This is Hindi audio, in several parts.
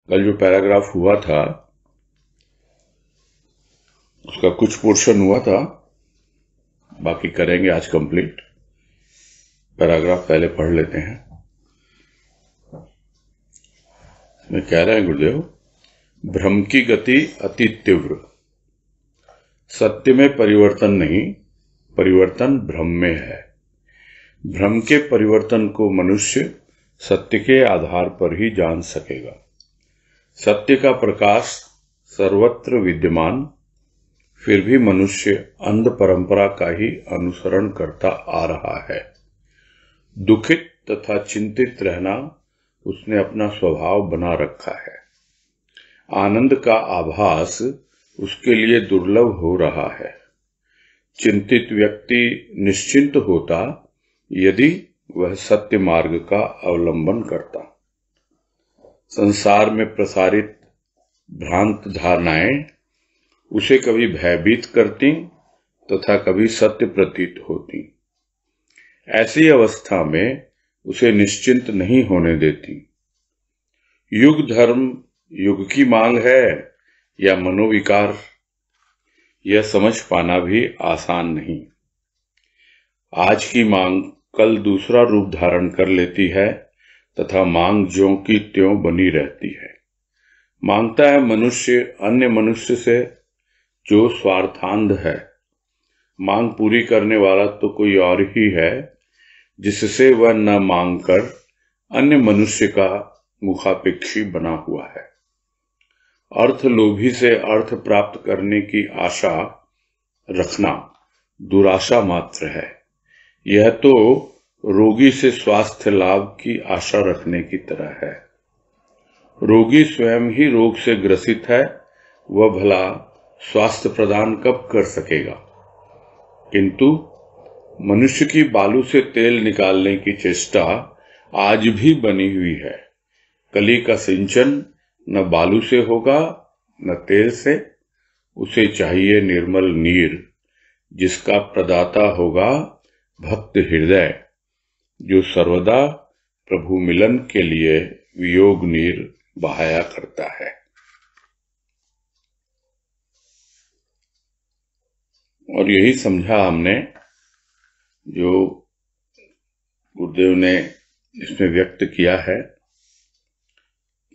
कल जो पैराग्राफ हुआ था उसका कुछ पोर्शन हुआ था, बाकी करेंगे आज कंप्लीट। पैराग्राफ पहले पढ़ लेते हैं। मैं कह रहे हैं गुरुदेव, भ्रम की गति अति तीव्र, सत्य में परिवर्तन नहीं, परिवर्तन भ्रम में है। भ्रम के परिवर्तन को मनुष्य सत्य के आधार पर ही जान सकेगा। सत्य का प्रकाश सर्वत्र विद्यमान, फिर भी मनुष्य अंध परंपरा का ही अनुसरण करता आ रहा है। दुखित तथा चिंतित रहना उसने अपना स्वभाव बना रखा है। आनंद का आभास उसके लिए दुर्लभ हो रहा है। चिंतित व्यक्ति निश्चिंत होता यदि वह सत्य मार्ग का अवलंबन करता। संसार में प्रसारित भ्रांत धारणाएं उसे कभी भयभीत करती तथा कभी सत्य प्रतीत होती। ऐसी अवस्था में उसे निश्चिंत नहीं होने देती। युग धर्म युग की मांग है या मनोविकार, यह समझ पाना भी आसान नहीं। आज की मांग कल दूसरा रूप धारण कर लेती है तथा मांग ज्यों की त्यों बनी रहती है। मांगता है मनुष्य अन्य मनुष्य से जो स्वार्थांध है। मांग पूरी करने वाला तो कोई और ही है, जिससे वह न मांगकर अन्य मनुष्य का मुखापेक्षी बना हुआ है। अर्थलोभी से अर्थ प्राप्त करने की आशा रखना दुराशा मात्र है। यह तो रोगी से स्वास्थ्य लाभ की आशा रखने की तरह है। रोगी स्वयं ही रोग से ग्रसित है, वह भला स्वास्थ्य प्रदान कब कर सकेगा। किंतु मनुष्य की बालू से तेल निकालने की चेष्टा आज भी बनी हुई है। कली का सिंचन न बालू से होगा न तेल से, उसे चाहिए निर्मल नीर, जिसका प्रदाता होगा भक्त हृदय, जो सर्वदा प्रभु मिलन के लिए वियोग नीर बहाया करता है। और यही समझा हमने जो गुरुदेव ने इसमें व्यक्त किया है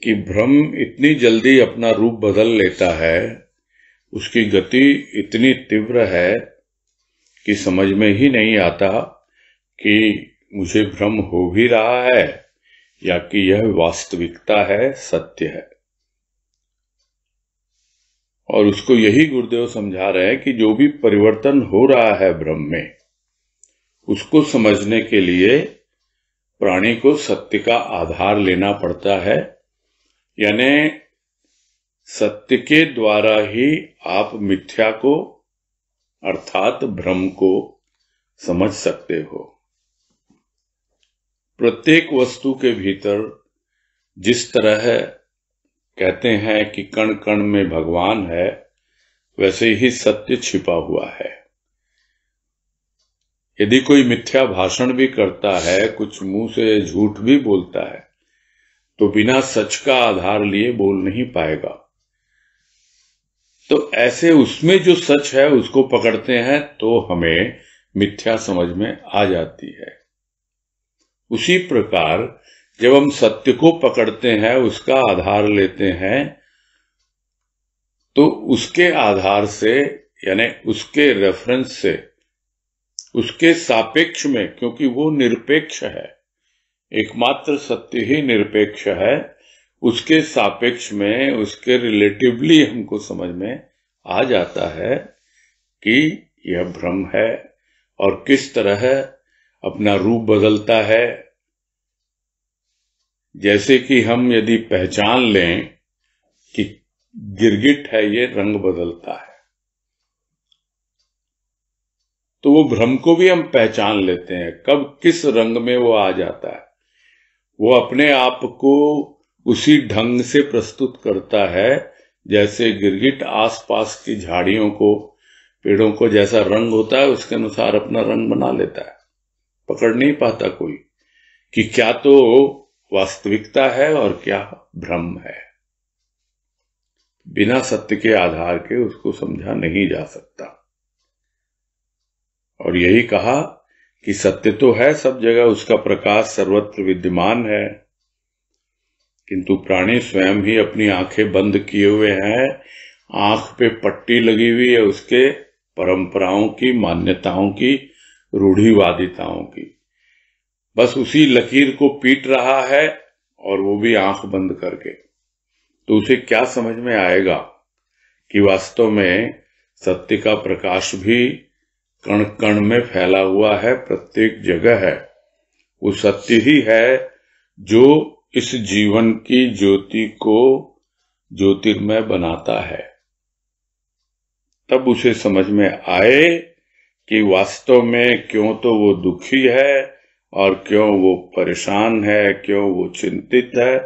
कि भ्रम इतनी जल्दी अपना रूप बदल लेता है, उसकी गति इतनी तीव्र है कि समझ में ही नहीं आता कि मुझे भ्रम हो भी रहा है या कि यह वास्तविकता है, सत्य है। और उसको यही गुरुदेव समझा रहे हैं कि जो भी परिवर्तन हो रहा है भ्रम में, उसको समझने के लिए प्राणी को सत्य का आधार लेना पड़ता है। यानी सत्य के द्वारा ही आप मिथ्या को अर्थात भ्रम को समझ सकते हो। प्रत्येक वस्तु के भीतर जिस तरह कहते हैं कि कण कण में भगवान है, वैसे ही सत्य छिपा हुआ है। यदि कोई मिथ्या भाषण भी करता है, कुछ मुंह से झूठ भी बोलता है, तो बिना सच का आधार लिए बोल नहीं पाएगा। तो ऐसे उसमें जो सच है उसको पकड़ते हैं तो हमें मिथ्या समझ में आ जाती है। उसी प्रकार जब हम सत्य को पकड़ते हैं, उसका आधार लेते हैं, तो उसके आधार से यानी उसके रेफरेंस से, उसके सापेक्ष में, क्योंकि वो निरपेक्ष है, एकमात्र सत्य ही निरपेक्ष है, उसके सापेक्ष में, उसके रिलेटिवली हमको समझ में आ जाता है कि यह भ्रम है और किस तरह अपना रूप बदलता है। जैसे कि हम यदि पहचान लें कि गिरगिट है, ये रंग बदलता है, तो वो भ्रम को भी हम पहचान लेते हैं, कब किस रंग में वो आ जाता है। वो अपने आप को उसी ढंग से प्रस्तुत करता है जैसे गिरगिट आसपास की झाड़ियों को, पेड़ों को जैसा रंग होता है उसके अनुसार अपना रंग बना लेता है। पकड़ नहीं पाता कोई कि क्या तो वास्तविकता है और क्या भ्रम है। बिना सत्य के आधार के उसको समझा नहीं जा सकता। और यही कहा कि सत्य तो है सब जगह, उसका प्रकाश सर्वत्र विद्यमान है, किंतु प्राणी स्वयं ही अपनी आंखें बंद किए हुए हैं, आंख पे पट्टी लगी हुई है उसके परंपराओं की, मान्यताओं की, रूढ़िवादिताओं की। बस उसी लकीर को पीट रहा है, और वो भी आंख बंद करके। तो उसे क्या समझ में आएगा कि वास्तव में सत्य का प्रकाश भी कण कण में फैला हुआ है, प्रत्येक जगह है। वो सत्य ही है जो इस जीवन की ज्योति को ज्योतिर्मय बनाता है। तब उसे समझ में आए कि वास्तव में क्यों तो वो दुखी है और क्यों वो परेशान है, क्यों वो चिंतित है।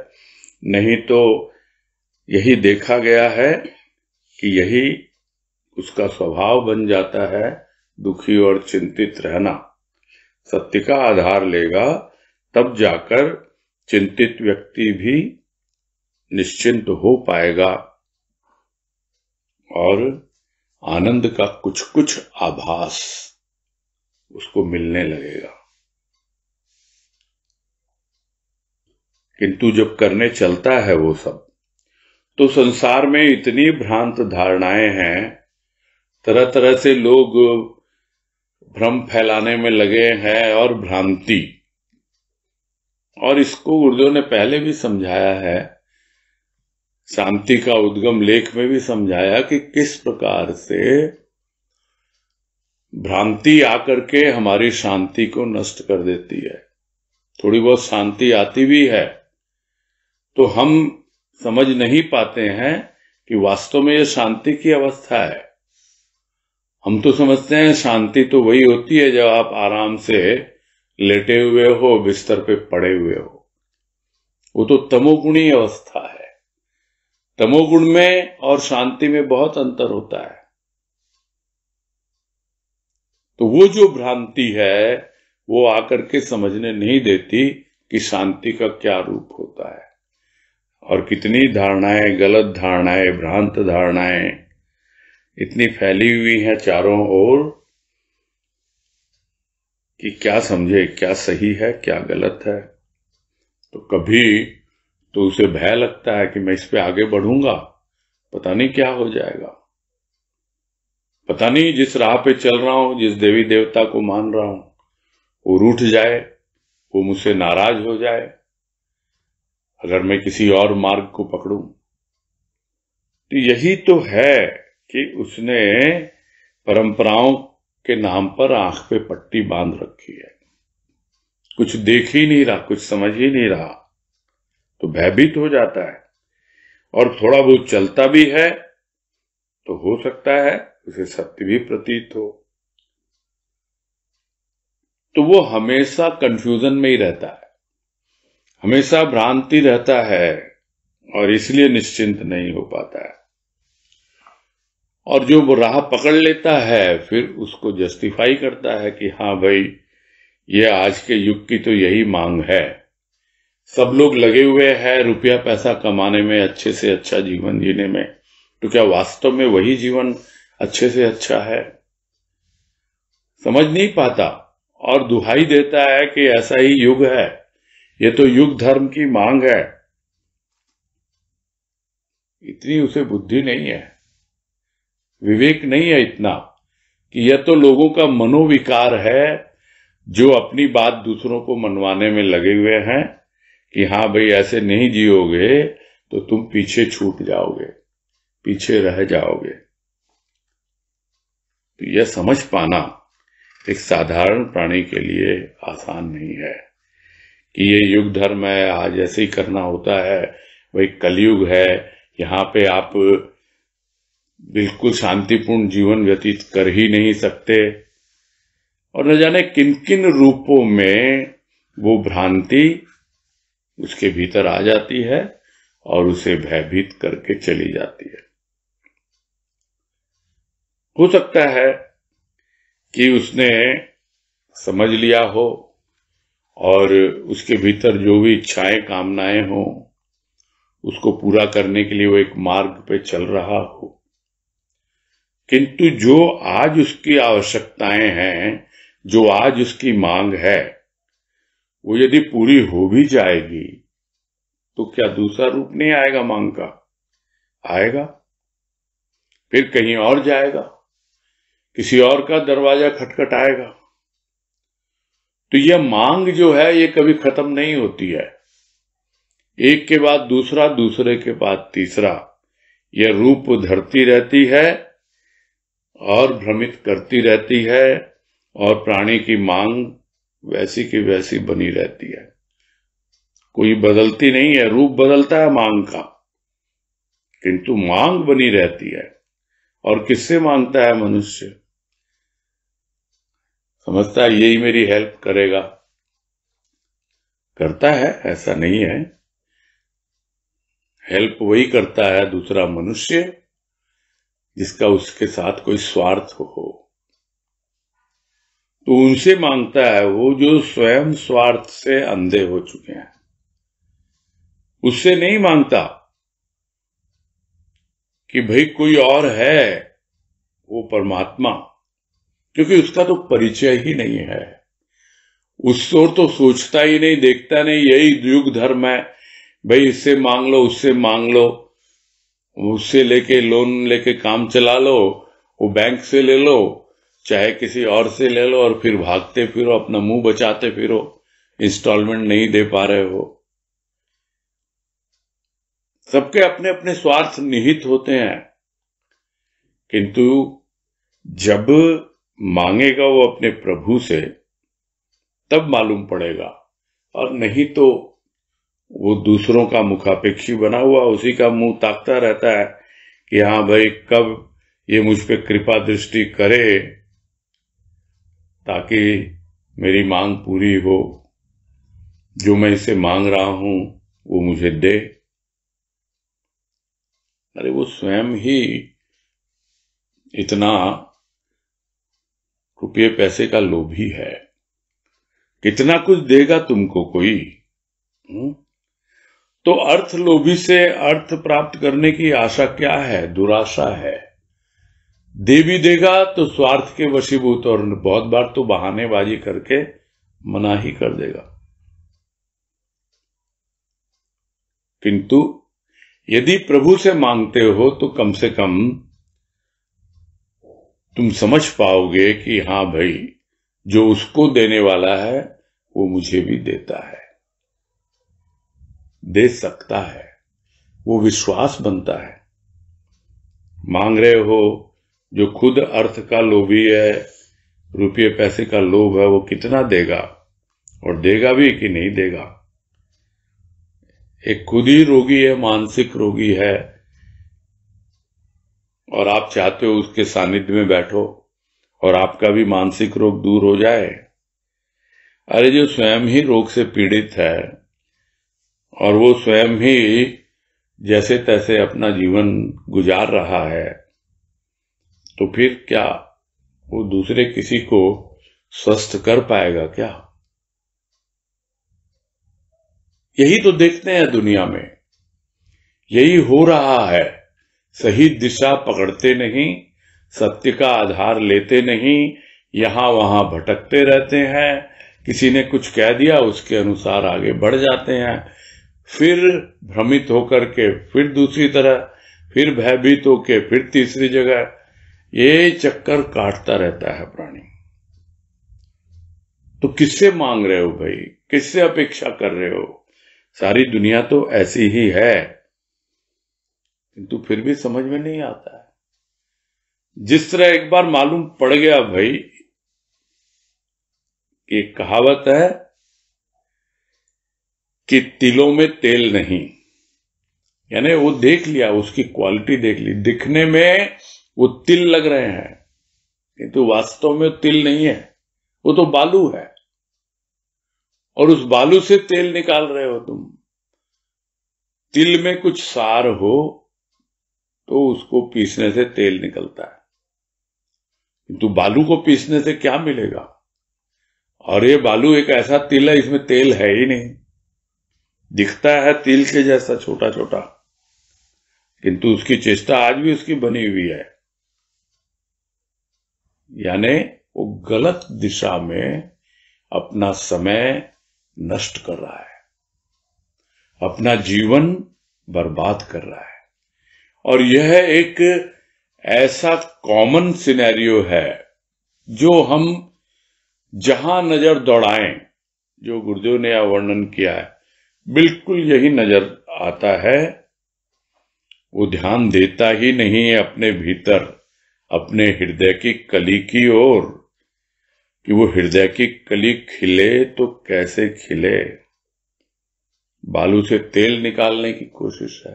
नहीं तो यही देखा गया है कि यही उसका स्वभाव बन जाता है, दुखी और चिंतित रहना। सत्य का आधार लेगा तब जाकर चिंतित व्यक्ति भी निश्चिंत हो पाएगा और आनंद का कुछ कुछ आभास उसको मिलने लगेगा। किंतु जब करने चलता है वो सब, तो संसार में इतनी भ्रांत धारणाएं हैं, तरह तरह से लोग भ्रम फैलाने में लगे हैं और भ्रांति। और इसको गुरुदेव ने पहले भी समझाया है, शांति का उद्गम लेख में भी समझाया कि किस प्रकार से भ्रांति आकर के हमारी शांति को नष्ट कर देती है। थोड़ी बहुत शांति आती भी है तो हम समझ नहीं पाते हैं कि वास्तव में यह शांति की अवस्था है। हम तो समझते हैं शांति तो वही होती है जब आप आराम से लेटे हुए हो, बिस्तर पे पड़े हुए हो। वो तो तमोगुणी अवस्था है। तमोगुण में और शांति में बहुत अंतर होता है। तो वो जो भ्रांति है वो आकर के समझने नहीं देती कि शांति का क्या रूप होता है। और कितनी धारणाएं, गलत धारणाएं, भ्रांत धारणाएं इतनी फैली हुई हैं चारों ओर कि क्या समझे, क्या सही है, क्या गलत है। तो कभी तो उसे भय लगता है कि मैं इस पे आगे बढ़ूंगा, पता नहीं क्या हो जाएगा, पता नहीं जिस राह पे चल रहा हूं, जिस देवी देवता को मान रहा हूं, वो रूठ जाए, वो मुझसे नाराज हो जाए अगर मैं किसी और मार्ग को पकड़ूं। तो यही तो है कि उसने परंपराओं के नाम पर आंख पे पट्टी बांध रखी है। कुछ देख ही नहीं रहा, कुछ समझ ही नहीं रहा, तो भयभीत हो जाता है। और थोड़ा बहुत चलता भी है तो हो सकता है उसे सत्य भी प्रतीत हो। तो वो हमेशा कंफ्यूजन में ही रहता है, हमेशा भ्रांति रहता है और इसलिए निश्चिंत नहीं हो पाता है। और जो वो राह पकड़ लेता है फिर उसको जस्टिफाई करता है कि हाँ भाई, ये आज के युग की तो यही मांग है। सब लोग लगे हुए हैं रुपया पैसा कमाने में, अच्छे से अच्छा जीवन जीने में, तो क्या वास्तव में वही जीवन अच्छे से अच्छा है? समझ नहीं पाता और दुहाई देता है कि ऐसा ही युग है, ये तो युग धर्म की मांग है। इतनी उसे बुद्धि नहीं है, विवेक नहीं है इतना कि यह तो लोगों का मनोविकार है जो अपनी बात दूसरों को मनवाने में लगे हुए हैं कि हाँ भाई ऐसे नहीं जियोगे तो तुम पीछे छूट जाओगे, पीछे रह जाओगे। तो यह समझ पाना एक साधारण प्राणी के लिए आसान नहीं है कि ये युग धर्म है, आज ऐसे ही करना होता है, वही कलयुग है, यहाँ पे आप बिल्कुल शांतिपूर्ण जीवन व्यतीत कर ही नहीं सकते। और न जाने किन किन रूपों में वो भ्रांति उसके भीतर आ जाती है और उसे भयभीत करके चली जाती है। हो सकता है कि उसने समझ लिया हो और उसके भीतर जो भी इच्छाएं कामनाएं हों उसको पूरा करने के लिए वो एक मार्ग पे चल रहा हो, किंतु जो आज उसकी आवश्यकताएं हैं, जो आज उसकी मांग है, वो यदि पूरी हो भी जाएगी तो क्या दूसरा रूप नहीं आएगा मांग का? आएगा। फिर कहीं और जाएगा, किसी और का दरवाजा खटखटाएगा। तो यह मांग जो है ये कभी खत्म नहीं होती है। एक के बाद दूसरा, दूसरे के बाद तीसरा, यह रूप धरती रहती है और भ्रमित करती रहती है, और प्राणी की मांग वैसी की वैसी बनी रहती है, कोई बदलती नहीं है। रूप बदलता है मांग का, किंतु मांग बनी रहती है। और किससे मांगता है मनुष्य? समझता है यही मेरी हेल्प करेगा, करता है, ऐसा नहीं है। हेल्प वही करता है, दूसरा मनुष्य, जिसका उसके साथ कोई स्वार्थ हो। तो उनसे मांगता है वो जो स्वयं स्वार्थ से अंधे हो चुके हैं। उससे नहीं मांगता कि भाई कोई और है, वो परमात्मा, क्योंकि उसका तो परिचय ही नहीं है। उस ओर तो सोचता ही नहीं, देखता नहीं। यही युग धर्म है, भाई इससे मांग लो, उससे मांग लो, उससे लेके लोन लेके काम चला लो, वो बैंक से ले लो, चाहे किसी और से ले लो, और फिर भागते फिरो, अपना मुंह बचाते फिरो, इंस्टॉलमेंट नहीं दे पा रहे हो। सबके अपने अपने स्वार्थ निहित होते हैं, किंतु जब मांगेगा वो अपने प्रभु से, तब मालूम पड़ेगा। और नहीं तो वो दूसरों का मुखापेक्षी बना हुआ उसी का मुंह ताकता रहता है कि हाँ भाई कब ये मुझ पे कृपा दृष्टि करे ताकि मेरी मांग पूरी हो, जो मैं इसे मांग रहा हूं वो मुझे दे। अरे वो स्वयं ही इतना रुपये पैसे का लोभी है, कितना कुछ देगा तुमको कोई। तो अर्थ लोभी से अर्थ प्राप्त करने की आशा क्या है? दुराशा है। दे भी देगा तो स्वार्थ के वशीभूत, और बहुत बार तो बहानेबाजी करके मना ही कर देगा। किंतु यदि प्रभु से मांगते हो तो कम से कम तुम समझ पाओगे कि हाँ भाई, जो उसको देने वाला है वो मुझे भी देता है, दे सकता है। वो विश्वास बनता है। मांग रहे हो, जो खुद अर्थ का लोभी है, रुपये पैसे का लोभ है, वो कितना देगा और देगा भी कि नहीं देगा। एक खुद ही रोगी है, मानसिक रोगी है, और आप चाहते हो उसके सानिध्य में बैठो और आपका भी मानसिक रोग दूर हो जाए। अरे जो स्वयं ही रोग से पीड़ित है और वो स्वयं ही जैसे तैसे अपना जीवन गुजार रहा है, तो फिर क्या वो दूसरे किसी को स्वस्थ कर पाएगा क्या? यही तो देखते हैं दुनिया में, यही हो रहा है। सही दिशा पकड़ते नहीं, सत्य का आधार लेते नहीं, यहां वहां भटकते रहते हैं। किसी ने कुछ कह दिया, उसके अनुसार आगे बढ़ जाते हैं, फिर भ्रमित होकर के फिर दूसरी तरह, फिर भयभीत होके फिर तीसरी जगह। ये चक्कर काटता रहता है प्राणी। तो किससे मांग रहे हो भाई? किससे अपेक्षा कर रहे हो? सारी दुनिया तो ऐसी ही है, किंतु फिर भी समझ में नहीं आता है। जिस तरह एक बार मालूम पड़ गया भाई, कि कहावत है कि तिलों में तेल नहीं, यानी वो देख लिया, उसकी क्वालिटी देख ली, दिखने में वो तिल लग रहे हैं, किंतु वास्तव में तिल नहीं है, वो तो बालू है। और उस बालू से तेल निकाल रहे हो तुम। तिल में कुछ सार हो तो उसको पीसने से तेल निकलता है, किंतु बालू को पीसने से क्या मिलेगा? और ये बालू एक ऐसा तिल है, इसमें तेल है ही नहीं, दिखता है तिल के जैसा छोटा छोटा। किंतु उसकी चेष्टा आज भी उसकी बनी हुई है, यानी वो गलत दिशा में अपना समय नष्ट कर रहा है, अपना जीवन बर्बाद कर रहा है। और यह एक ऐसा कॉमन सिनेरियो है जो हम जहां नजर दौड़ाएं, जो गुरुदेव ने यह वर्णन किया है, बिल्कुल यही नजर आता है। वो ध्यान देता ही नहीं है अपने भीतर, अपने हृदय की कली की ओर, कि वो हृदय की कली खिले तो कैसे खिले। बालू से तेल निकालने की कोशिश है,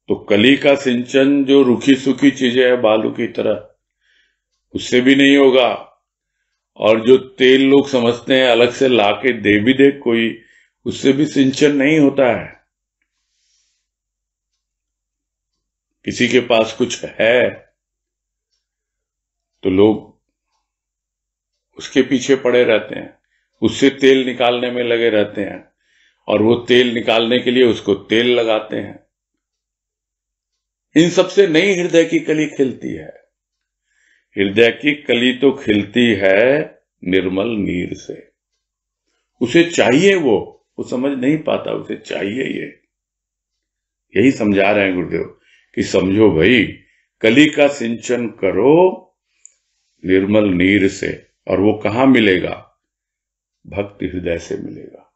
तो कली का सिंचन जो रूखी सूखी चीजें है बालू की तरह, उससे भी नहीं होगा। और जो तेल लोग समझते हैं अलग से लाके दे भी दे कोई, उससे भी सिंचन नहीं होता है। किसी के पास कुछ है तो लोग उसके पीछे पड़े रहते हैं, उससे तेल निकालने में लगे रहते हैं, और वो तेल निकालने के लिए उसको तेल लगाते हैं। इन सबसे नई हृदय की कली खिलती है। हृदय की कली तो खिलती है निर्मल नीर से। उसे चाहिए, वो समझ नहीं पाता, उसे चाहिए ये। यही समझा रहे हैं गुरुदेव कि समझो भाई, कली का सिंचन करो निर्मल नीर से, और वो कहां मिलेगा? भक्त हृदय से मिलेगा।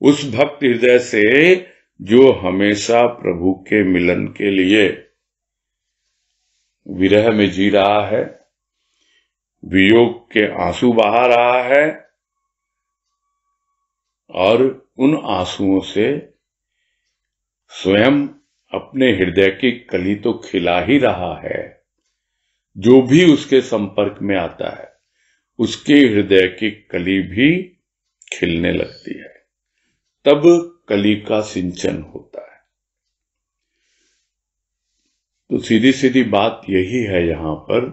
उस भक्त हृदय से जो हमेशा प्रभु के मिलन के लिए विरह में जी रहा है, वियोग के आंसू बहा रहा है, और उन आंसुओं से स्वयं अपने हृदय की कली तो खिला ही रहा है। जो भी उसके संपर्क में आता है उसके हृदय की कली भी खिलने लगती है, तब कली का सिंचन होता है। तो सीधी सीधी बात यही है यहां पर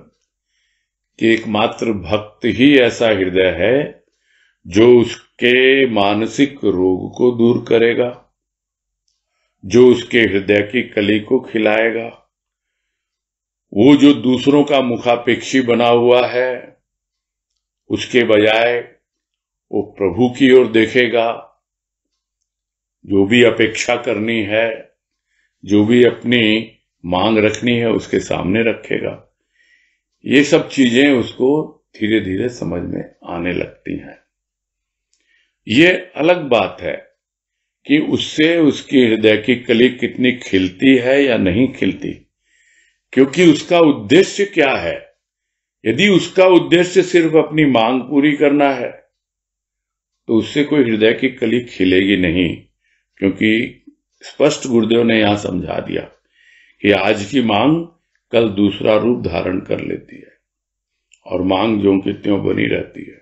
कि एकमात्र भक्त ही ऐसा हृदय है जो उसके मानसिक रोग को दूर करेगा, जो उसके हृदय की कली को खिलाएगा। वो जो दूसरों का मुखापेक्षी बना हुआ है, उसके बजाय वो प्रभु की ओर देखेगा। जो भी अपेक्षा करनी है, जो भी अपनी मांग रखनी है, उसके सामने रखेगा। ये सब चीजें उसको धीरे धीरे समझ में आने लगती हैं। ये अलग बात है कि उससे उसकी हृदय की कली कितनी खिलती है या नहीं खिलती, क्योंकि उसका उद्देश्य क्या है। यदि उसका उद्देश्य सिर्फ अपनी मांग पूरी करना है तो उससे कोई हृदय की कली खिलेगी नहीं, क्योंकि स्पष्ट गुरुदेव ने यहां समझा दिया कि आज की मांग कल दूसरा रूप धारण कर लेती है और मांग ज्यों की त्यों बनी रहती है।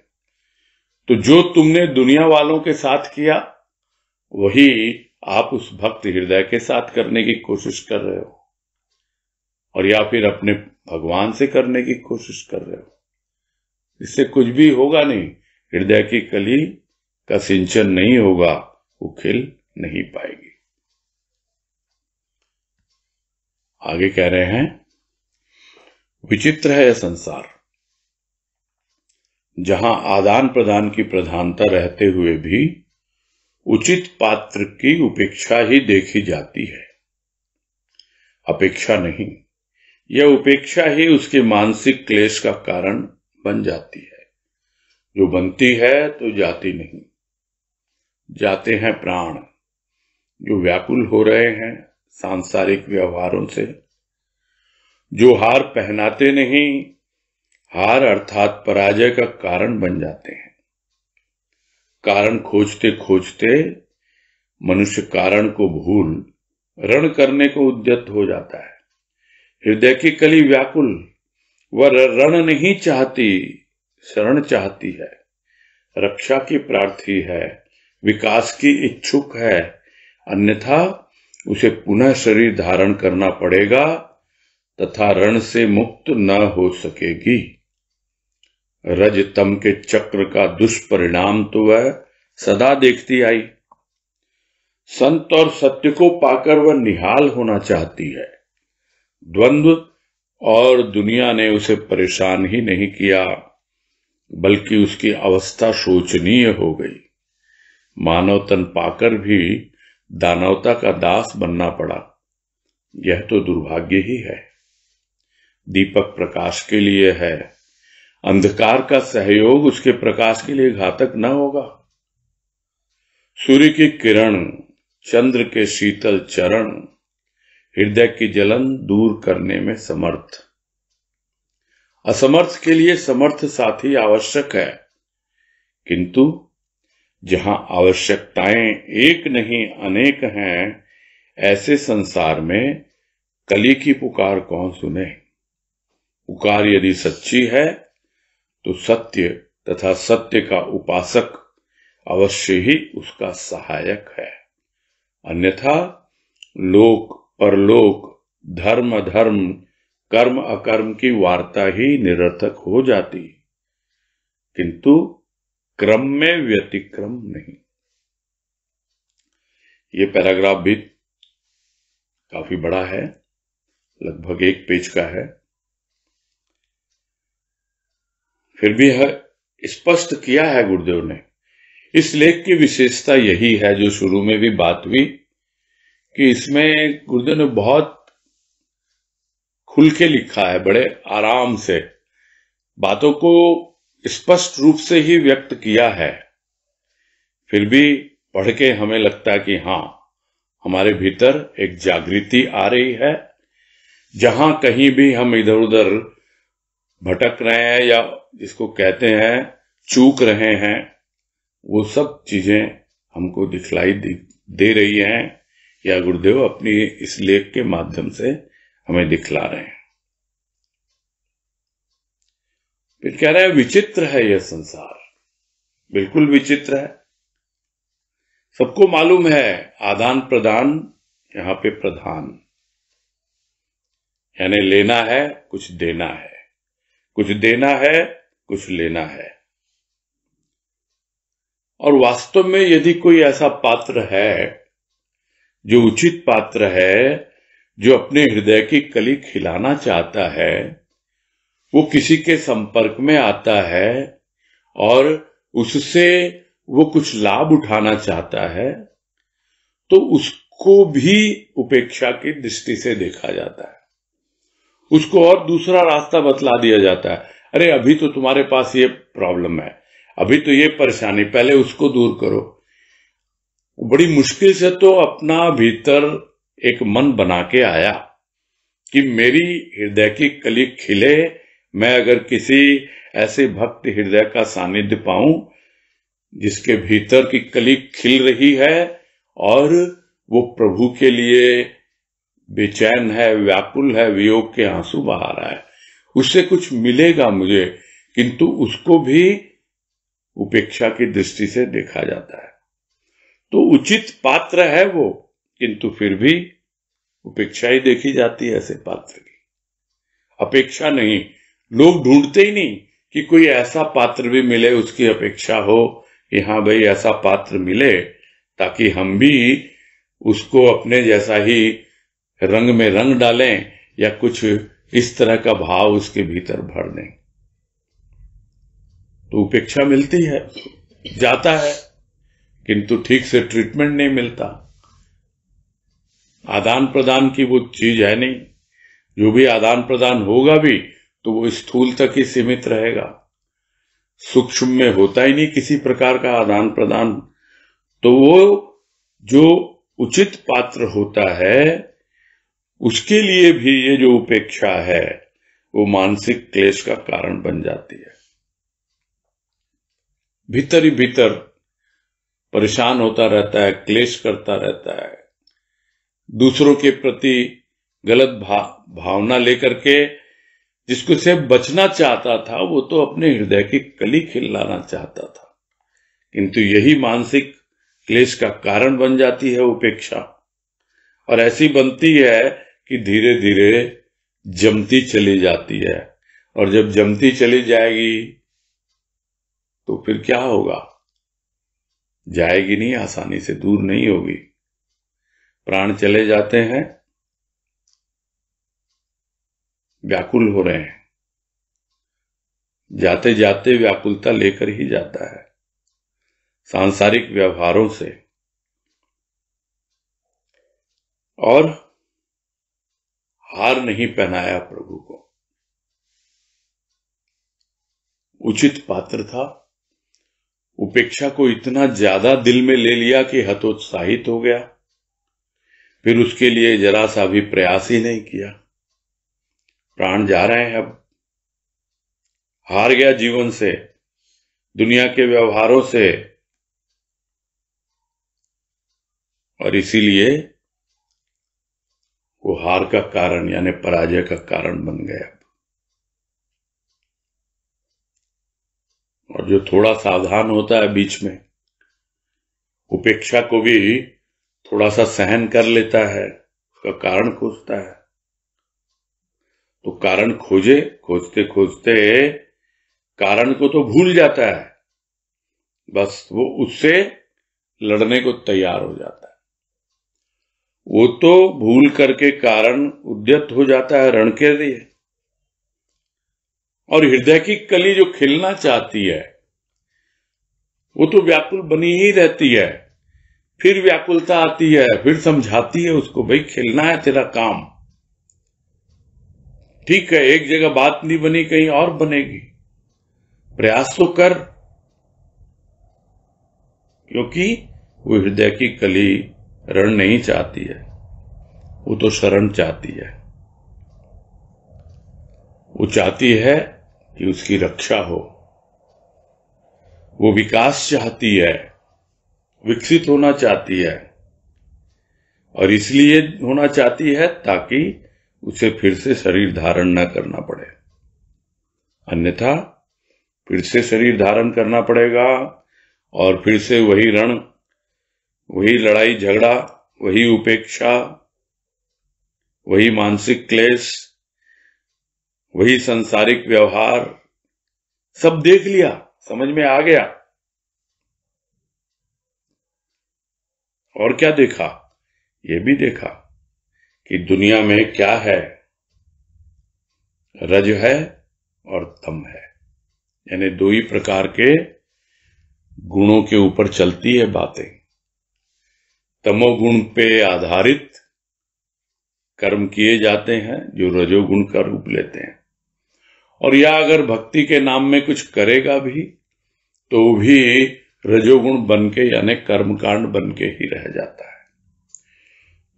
तो जो तुमने दुनिया वालों के साथ किया वही आप उस भक्त हृदय के साथ करने की कोशिश कर रहे हो, और या फिर अपने भगवान से करने की कोशिश कर रहे हो। इससे कुछ भी होगा नहीं, हृदय की कली का सिंचन नहीं होगा, वो खिल नहीं पाएगी। आगे कह रहे हैं, विचित्र है यह संसार, जहां आदान प्रदान की प्रधानता रहते हुए भी उचित पात्र की उपेक्षा ही देखी जाती है। अपेक्षा नहीं, यह उपेक्षा ही उसके मानसिक क्लेश का कारण बन जाती है। जो बनती है तो जाती नहीं, जाते हैं प्राण, जो व्याकुल हो रहे हैं सांसारिक व्यवहारों से, जो हार पहनाते नहीं, हार अर्थात पराजय का कारण बन जाते हैं। कारण खोजते खोजते मनुष्य कारण को भूल रण करने को उद्यत हो जाता है। हृदय की कली व्याकुल, वह रण नहीं चाहती, शरण चाहती है, रक्षा की प्रार्थी है, विकास की इच्छुक है, अन्यथा उसे पुनः शरीर धारण करना पड़ेगा तथा रण से मुक्त न हो सकेगी। रजतम के चक्र का दुष्परिणाम तो वह सदा देखती आई। संत और सत्य को पाकर वह निहाल होना चाहती है। द्वंद्व और दुनिया ने उसे परेशान ही नहीं किया, बल्कि उसकी अवस्था शोचनीय हो गई। मानव तन पाकर भी दानवता का दास बनना पड़ा। यह तो दुर्भाग्य ही है। दीपक प्रकाश के लिए है, अंधकार का सहयोग उसके प्रकाश के लिए घातक न होगा। सूर्य की किरण, चंद्र के शीतल चरण हृदय की जलन दूर करने में समर्थ। असमर्थ के लिए समर्थ साथी आवश्यक है, किंतु जहां आवश्यकताएं एक नहीं अनेक हैं, ऐसे संसार में कली की पुकार कौन सुने। पुकार यदि सच्ची है तो सत्य तथा सत्य का उपासक अवश्य ही उसका सहायक है। अन्यथा लोक परलोक, धर्म अधर्म, कर्म अकर्म की वार्ता ही निरर्थक हो जाती, किंतु क्रम में व्यतिक्रम नहीं। ये पैराग्राफ भी काफी बड़ा है, लगभग 1 पेज का है। फिर भी स्पष्ट किया है गुरुदेव ने। इस लेख की विशेषता यही है, जो शुरू में भी बात हुई, कि इसमें गुरुदेव ने बहुत खुल के लिखा है, बड़े आराम से बातों को स्पष्ट रूप से ही व्यक्त किया है। फिर भी पढ़ के हमें लगता है कि हाँ, हमारे भीतर एक जागृति आ रही है। जहां कहीं भी हम इधर उधर भटक रहे हैं या जिसको कहते हैं चूक रहे हैं, वो सब चीजें हमको दिखलाई दे रही हैं, या गुरुदेव अपनी इस लेख के माध्यम से हमें दिखला रहे हैं। फिर कह रहे हैं विचित्र है यह संसार। बिल्कुल विचित्र है। सबको मालूम है आदान प्रदान यहां पे प्रधान, यानी लेना है, कुछ देना है, कुछ देना है, कुछ लेना है। और वास्तव में यदि कोई ऐसा पात्र है जो उचित पात्र है, जो अपने हृदय की कली खिलाना चाहता है, वो किसी के संपर्क में आता है और उससे वो कुछ लाभ उठाना चाहता है, तो उसको भी उपेक्षा की दृष्टि से देखा जाता है। उसको और दूसरा रास्ता बतला दिया जाता है। अरे अभी तो तुम्हारे पास ये प्रॉब्लम है, अभी तो ये परेशानी, पहले उसको दूर करो। बड़ी मुश्किल से तो अपना भीतर एक मन बना के आया कि मेरी हृदय की कली खिले। मैं अगर किसी ऐसे भक्त हृदय का सानिध्य पाऊं जिसके भीतर की कली खिल रही है और वो प्रभु के लिए बेचैन है, व्याकुल है, वियोग के आंसू बहा रहा है, उससे कुछ मिलेगा मुझे, किंतु उसको भी उपेक्षा की दृष्टि से देखा जाता है। तो उचित पात्र है वो, किंतु फिर भी उपेक्षा ही देखी जाती है ऐसे पात्र की, अपेक्षा नहीं। लोग ढूंढते ही नहीं कि कोई ऐसा पात्र भी मिले, उसकी अपेक्षा हो कि हाँ भाई ऐसा पात्र मिले ताकि हम भी उसको अपने जैसा ही रंग में रंग डालें या कुछ इस तरह का भाव उसके भीतर भर दें। तो उपेक्षा मिलती है, जाता है, किंतु ठीक से ट्रीटमेंट नहीं मिलता। आदान प्रदान की वो चीज है नहीं। जो भी आदान प्रदान होगा भी तो वो स्थूल तक ही सीमित रहेगा, सूक्ष्म में होता ही नहीं किसी प्रकार का आदान प्रदान। तो वो जो उचित पात्र होता है उसके लिए भी ये जो उपेक्षा है वो मानसिक क्लेश का कारण बन जाती है। भीतर ही भीतर परेशान होता रहता है, क्लेश करता रहता है, दूसरों के प्रति गलत भावना लेकर के जिसको से बचना चाहता था वो तो अपने हृदय की कली खिलाना चाहता था, किंतु यही मानसिक क्लेश का कारण बन जाती है उपेक्षा। और ऐसी बनती है कि धीरे धीरे जमती चली जाती है, और जब जमती चली जाएगी तो फिर क्या होगा, जाएगी नहीं, आसानी से दूर नहीं होगी। प्राण चले जाते हैं, व्याकुल हो रहे हैं, जाते जाते व्याकुलता लेकर ही जाता है सांसारिक व्यवहारों से। और हार नहीं पहनाया प्रभु को। उचित पात्र था, उपेक्षा को इतना ज्यादा दिल में ले लिया कि हतोत्साहित हो गया, फिर उसके लिए जरा सा भी प्रयास ही नहीं किया। प्राण जा रहे हैं, अब हार गया जीवन से, दुनिया के व्यवहारों से, और इसीलिए वो हार का कारण यानी पराजय का कारण बन गया। और जो थोड़ा सावधान होता है बीच में, उपेक्षा को भी थोड़ा सा सहन कर लेता है, उसका कारण खोजता है, तो कारण खोजते खोजते कारण को तो भूल जाता है, बस वो उससे लड़ने को तैयार हो जाता है। वो तो भूल करके कारण उद्यत हो जाता है रण के लिए। और हृदय की कली जो खिलना चाहती है वो तो व्याकुल बनी ही रहती है। फिर व्याकुलता आती है, फिर समझाती है उसको, भाई खिलना है तेरा काम, ठीक है, एक जगह बात नहीं बनी कहीं और बनेगी, प्रयास तो कर। क्योंकि वो हृदय की कली रण नहीं चाहती है, वो तो शरण चाहती है। वो चाहती है कि उसकी रक्षा हो, वो विकास चाहती है, विकसित होना चाहती है, और इसलिए होना चाहती है ताकि उसे फिर से शरीर धारण न करना पड़े। अन्यथा फिर से शरीर धारण करना पड़ेगा और फिर से वही रण, वही लड़ाई झगड़ा, वही उपेक्षा, वही मानसिक क्लेश, वही सांसारिक व्यवहार, सब देख लिया, समझ में आ गया। और क्या देखा? ये भी देखा कि दुनिया में क्या है, रज है और तम है, यानी दो ही प्रकार के गुणों के ऊपर चलती है बातें। तमोगुण पे आधारित कर्म किए जाते हैं जो रजोगुण का रूप लेते हैं, और या अगर भक्ति के नाम में कुछ करेगा भी तो भी रजोगुण बन के यानी कर्मकांड बन के ही रह जाता है।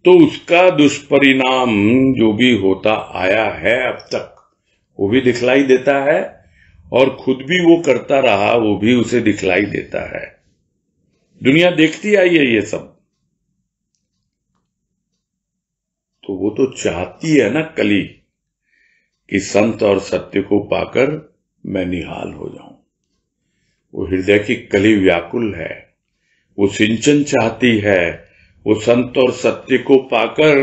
तो उसका दुष्परिणाम जो भी होता आया है अब तक वो भी दिखलाई देता है, और खुद भी वो करता रहा वो भी उसे दिखलाई देता है। दुनिया देखती आई है ये सब, तो वो तो चाहती है ना कली कि संत और सत्य को पाकर मैं निहाल हो जाऊं। वो हृदय की कली व्याकुल है, वो सिंचन चाहती है, वो संत और सत्य को पाकर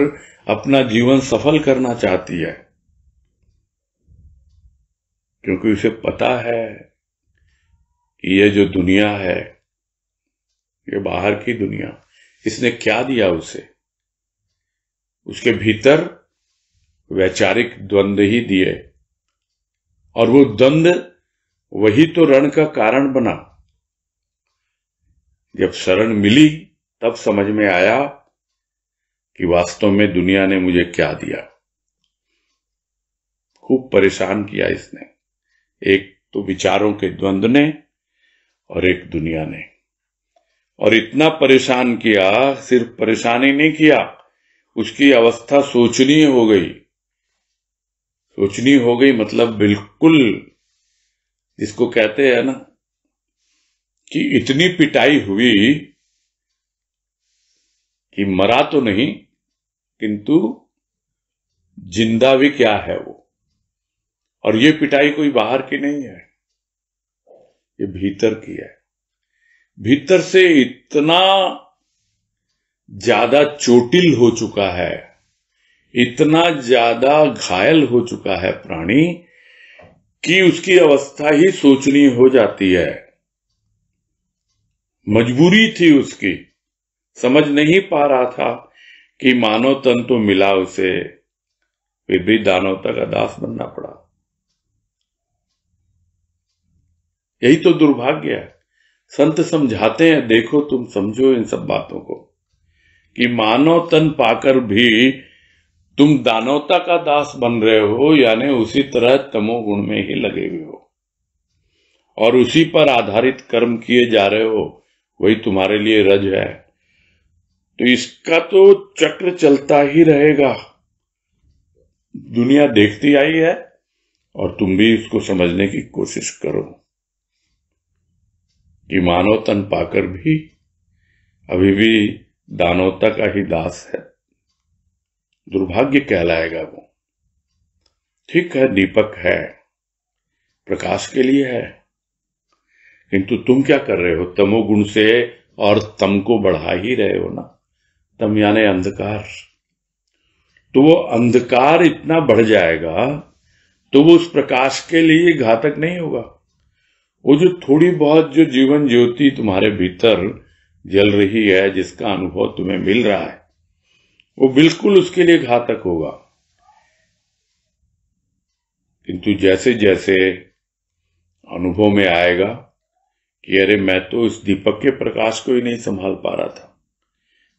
अपना जीवन सफल करना चाहती है, क्योंकि उसे पता है कि ये जो दुनिया है, ये बाहर की दुनिया, इसने क्या दिया उसे? उसके भीतर वैचारिक द्वंद्व ही दिए, और वो द्वंद्व वही तो रण का कारण बना। जब शरण मिली तब समझ में आया कि वास्तव में दुनिया ने मुझे क्या दिया। खूब परेशान किया इसने, एक तो विचारों के द्वंद्व ने और एक दुनिया ने। और इतना परेशान किया, सिर्फ परेशान ही नहीं किया, उसकी अवस्था सोचनीय हो गई। सोचनीय हो गई मतलब बिल्कुल, जिसको कहते हैं ना कि इतनी पिटाई हुई कि मरा तो नहीं किंतु जिंदा भी क्या है वो। और ये पिटाई कोई बाहर की नहीं है, ये भीतर की है। भीतर से इतना ज्यादा चोटिल हो चुका है, इतना ज्यादा घायल हो चुका है प्राणी कि उसकी अवस्था ही सोचनीय हो जाती है। मजबूरी थी उसकी, समझ नहीं पा रहा था कि मानव तन तो मिला उसे, फिर भी दानवता का दास बनना पड़ा। यही तो दुर्भाग्य है। संत समझाते हैं, देखो तुम समझो इन सब बातों को, कि मानव तन पाकर भी तुम दानवता का दास बन रहे हो, यानी उसी तरह तमोगुण में ही लगे हुए हो और उसी पर आधारित कर्म किए जा रहे हो, वही तुम्हारे लिए रज है। तो इसका तो चक्र चलता ही रहेगा, दुनिया देखती आई है और तुम भी इसको समझने की कोशिश करो कि मानव तन पाकर भी अभी भी दानवता का ही दास है। दुर्भाग्य कहलाएगा वो। ठीक है, दीपक है, प्रकाश के लिए है, किंतु तुम क्या कर रहे हो? तमोगुण से और तम को बढ़ा ही रहे हो ना। तम यानी अंधकार। तो वो अंधकार इतना बढ़ जाएगा तो वो उस प्रकाश के लिए घातक नहीं होगा। वो जो थोड़ी बहुत जो जीवन ज्योति तुम्हारे भीतर जल रही है, जिसका अनुभव तुम्हें मिल रहा है, वो बिल्कुल उसके लिए घातक होगा। किंतु जैसे जैसे अनुभव में आएगा कि अरे मैं तो इस दीपक के प्रकाश को ही नहीं संभाल पा रहा था,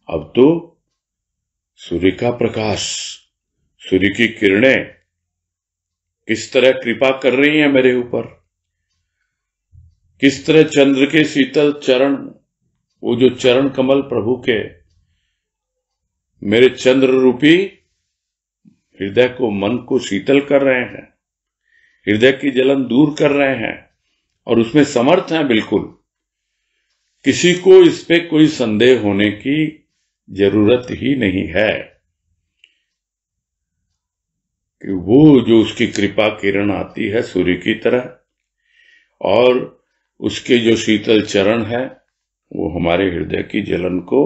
अब तो सूर्य का प्रकाश, सूर्य की किरणें किस तरह कृपा कर रही हैं मेरे ऊपर, किस तरह चंद्र के शीतल चरण, वो जो चरण कमल प्रभु के मेरे चंद्र रूपी हृदय को, मन को शीतल कर रहे हैं, हृदय की जलन दूर कर रहे हैं और उसमें समर्थ हैं बिल्कुल। किसी को इस पे कोई संदेह होने की जरूरत ही नहीं है कि वो जो उसकी कृपा किरण आती है सूर्य की तरह और उसके जो शीतल चरण है, वो हमारे हृदय की जलन को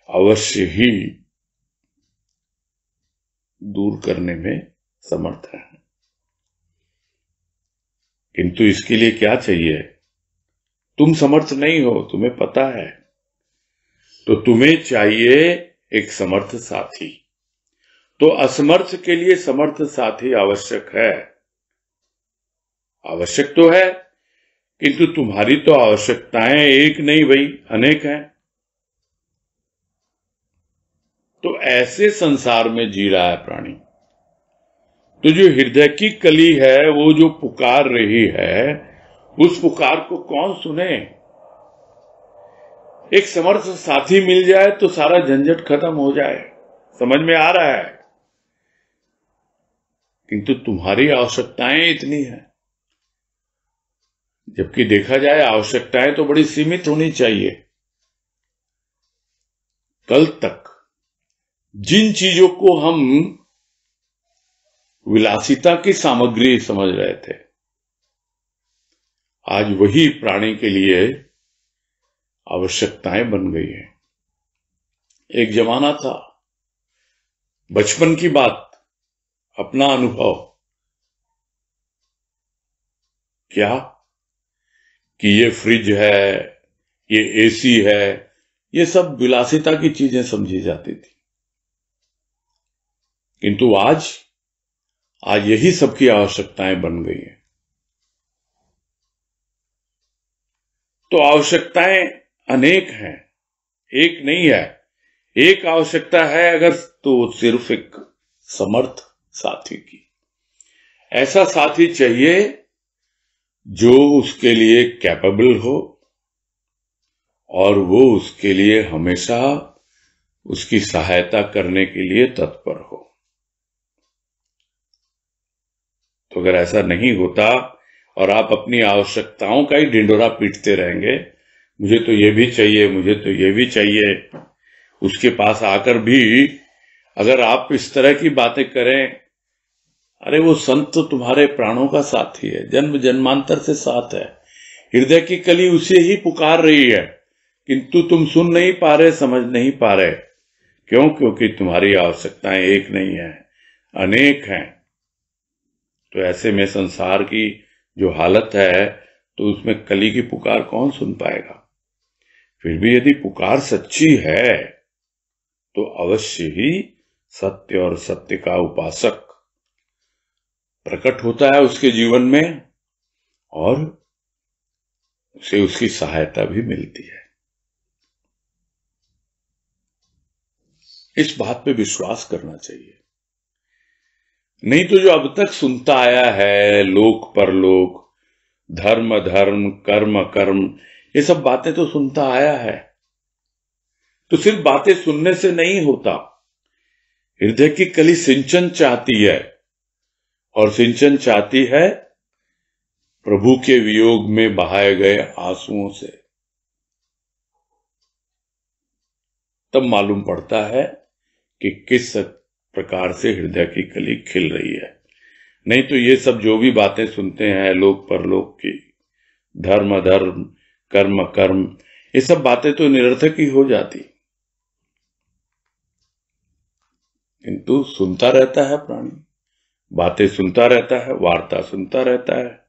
अवश्य ही दूर करने में समर्थ है। किंतु इसके लिए क्या चाहिए? तुम समर्थ नहीं हो, तुम्हें पता है, तो तुम्हें चाहिए एक समर्थ साथी। तो असमर्थ के लिए समर्थ साथी आवश्यक है। आवश्यक तो है, किंतु तुम्हारी तो आवश्यकताएं एक नहीं भाई, अनेक हैं। तो ऐसे संसार में जी रहा है प्राणी। तो जो हृदय की कली है, वो जो पुकार रही है, उस पुकार को कौन सुने? एक समर्थ साथी मिल जाए तो सारा झंझट खत्म हो जाए, समझ में आ रहा है। किंतु तुम्हारी आवश्यकताएं इतनी हैं, जबकि देखा जाए आवश्यकताएं तो बड़ी सीमित होनी चाहिए। कल तक जिन चीजों को हम विलासिता की सामग्री समझ रहे थे, आज वही प्राणी के लिए आवश्यकताएं बन गई है। एक जमाना था, बचपन की बात, अपना अनुभव क्या कि ये फ्रिज है, ये एसी है, ये सब विलासिता की चीजें समझी जाती थी। किंतु आज यही सबकी आवश्यकताएं बन गई हैं। तो आवश्यकताएं अनेक हैं, एक नहीं है। एक आवश्यकता है अगर, तो सिर्फ एक समर्थ साथी की। ऐसा साथी चाहिए जो उसके लिए कैपेबल हो और वो उसके लिए हमेशा उसकी सहायता करने के लिए तत्पर हो। तो अगर ऐसा नहीं होता और आप अपनी आवश्यकताओं का ही ढिंढोरा पीटते रहेंगे, मुझे तो ये भी चाहिए, मुझे तो ये भी चाहिए, उसके पास आकर भी अगर आप इस तरह की बातें करें, अरे वो संत तो तुम्हारे प्राणों का साथी है, जन्म जन्मांतर से साथ है, हृदय की कली उसे ही पुकार रही है, किंतु तुम सुन नहीं पा रहे, समझ नहीं पा रहे। क्यों? क्योंकि तुम्हारी आवश्यकताएं एक नहीं है, अनेक हैं। तो ऐसे में संसार की जो हालत है, तो उसमें कली की पुकार कौन सुन पाएगा? फिर भी यदि पुकार सच्ची है तो अवश्य ही सत्य और सत्य का उपासक प्रकट होता है उसके जीवन में और उसे उसकी सहायता भी मिलती है। इस बात पे विश्वास करना चाहिए। नहीं तो जो अब तक सुनता आया है, लोक परलोक, धर्म धर्म, कर्म कर्म, ये सब बातें तो सुनता आया है, तो सिर्फ बातें सुनने से नहीं होता। हृदय की कली सिंचन चाहती है, और सिंचन चाहती है प्रभु के वियोग में बहाए गए आंसुओं से। तब मालूम पड़ता है कि किस प्रकार से हृदय की कली खिल रही है। नहीं तो ये सब जो भी बातें सुनते हैं लोक परलोक की, धर्म धर्म, कर्म कर्म, ये सब बातें तो निरर्थक ही हो जाती। किंतु सुनता रहता है प्राणी, बातें सुनता रहता है, वार्ता सुनता रहता है,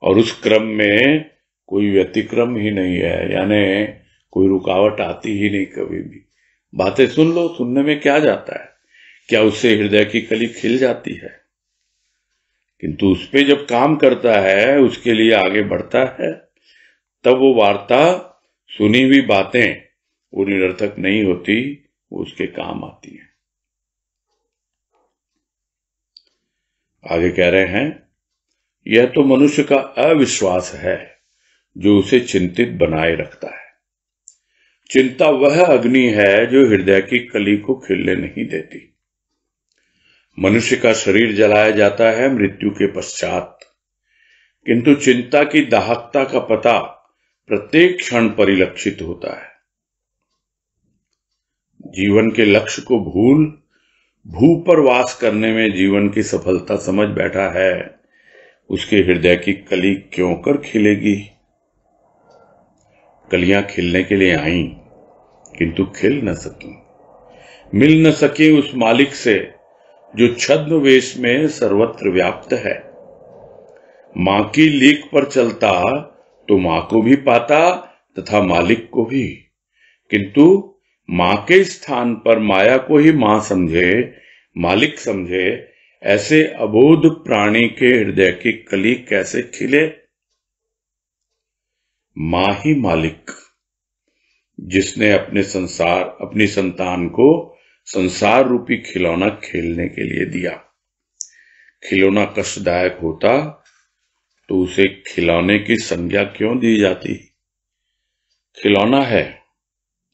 और उस क्रम में कोई व्यतिक्रम ही नहीं है, यानी कोई रुकावट आती ही नहीं कभी भी। बातें सुन लो, सुनने में क्या जाता है, क्या उससे हृदय की कली खिल जाती है? किंतु उस पे जब काम करता है, उसके लिए आगे बढ़ता है, तब वो वार्ता, सुनी हुई बातें वो निरर्थक नहीं होती, वो उसके काम आती हैं। आगे कह रहे हैं, यह तो मनुष्य का अविश्वास है जो उसे चिंतित बनाए रखता है। चिंता वह अग्नि है जो हृदय की कली को खिलने नहीं देती। मनुष्य का शरीर जलाया जाता है मृत्यु के पश्चात, किंतु चिंता की दाहकता का पता प्रत्येक क्षण परिलक्षित होता है। जीवन के लक्ष्य को भूल भू पर वास करने में जीवन की सफलता समझ बैठा है, उसके हृदय की कली क्यों कर खिलेगी? कलियां खिलने के लिए आईं, किंतु खिल न सकी, मिल न सकी उस मालिक से जो छद्म वेश में सर्वत्र व्याप्त है। मां की लीक पर चलता तो मां को भी पाता तथा मालिक को भी, किंतु मां के स्थान पर माया को ही मां समझे, मालिक समझे, ऐसे अबोध प्राणी के हृदय की कली कैसे खिले? मां ही मालिक, जिसने अपनी संतान को संसार रूपी खिलौना खेलने के लिए दिया। खिलौना कष्टदायक होता तो उसे खिलौने की संज्ञा क्यों दी जाती? खिलौना है,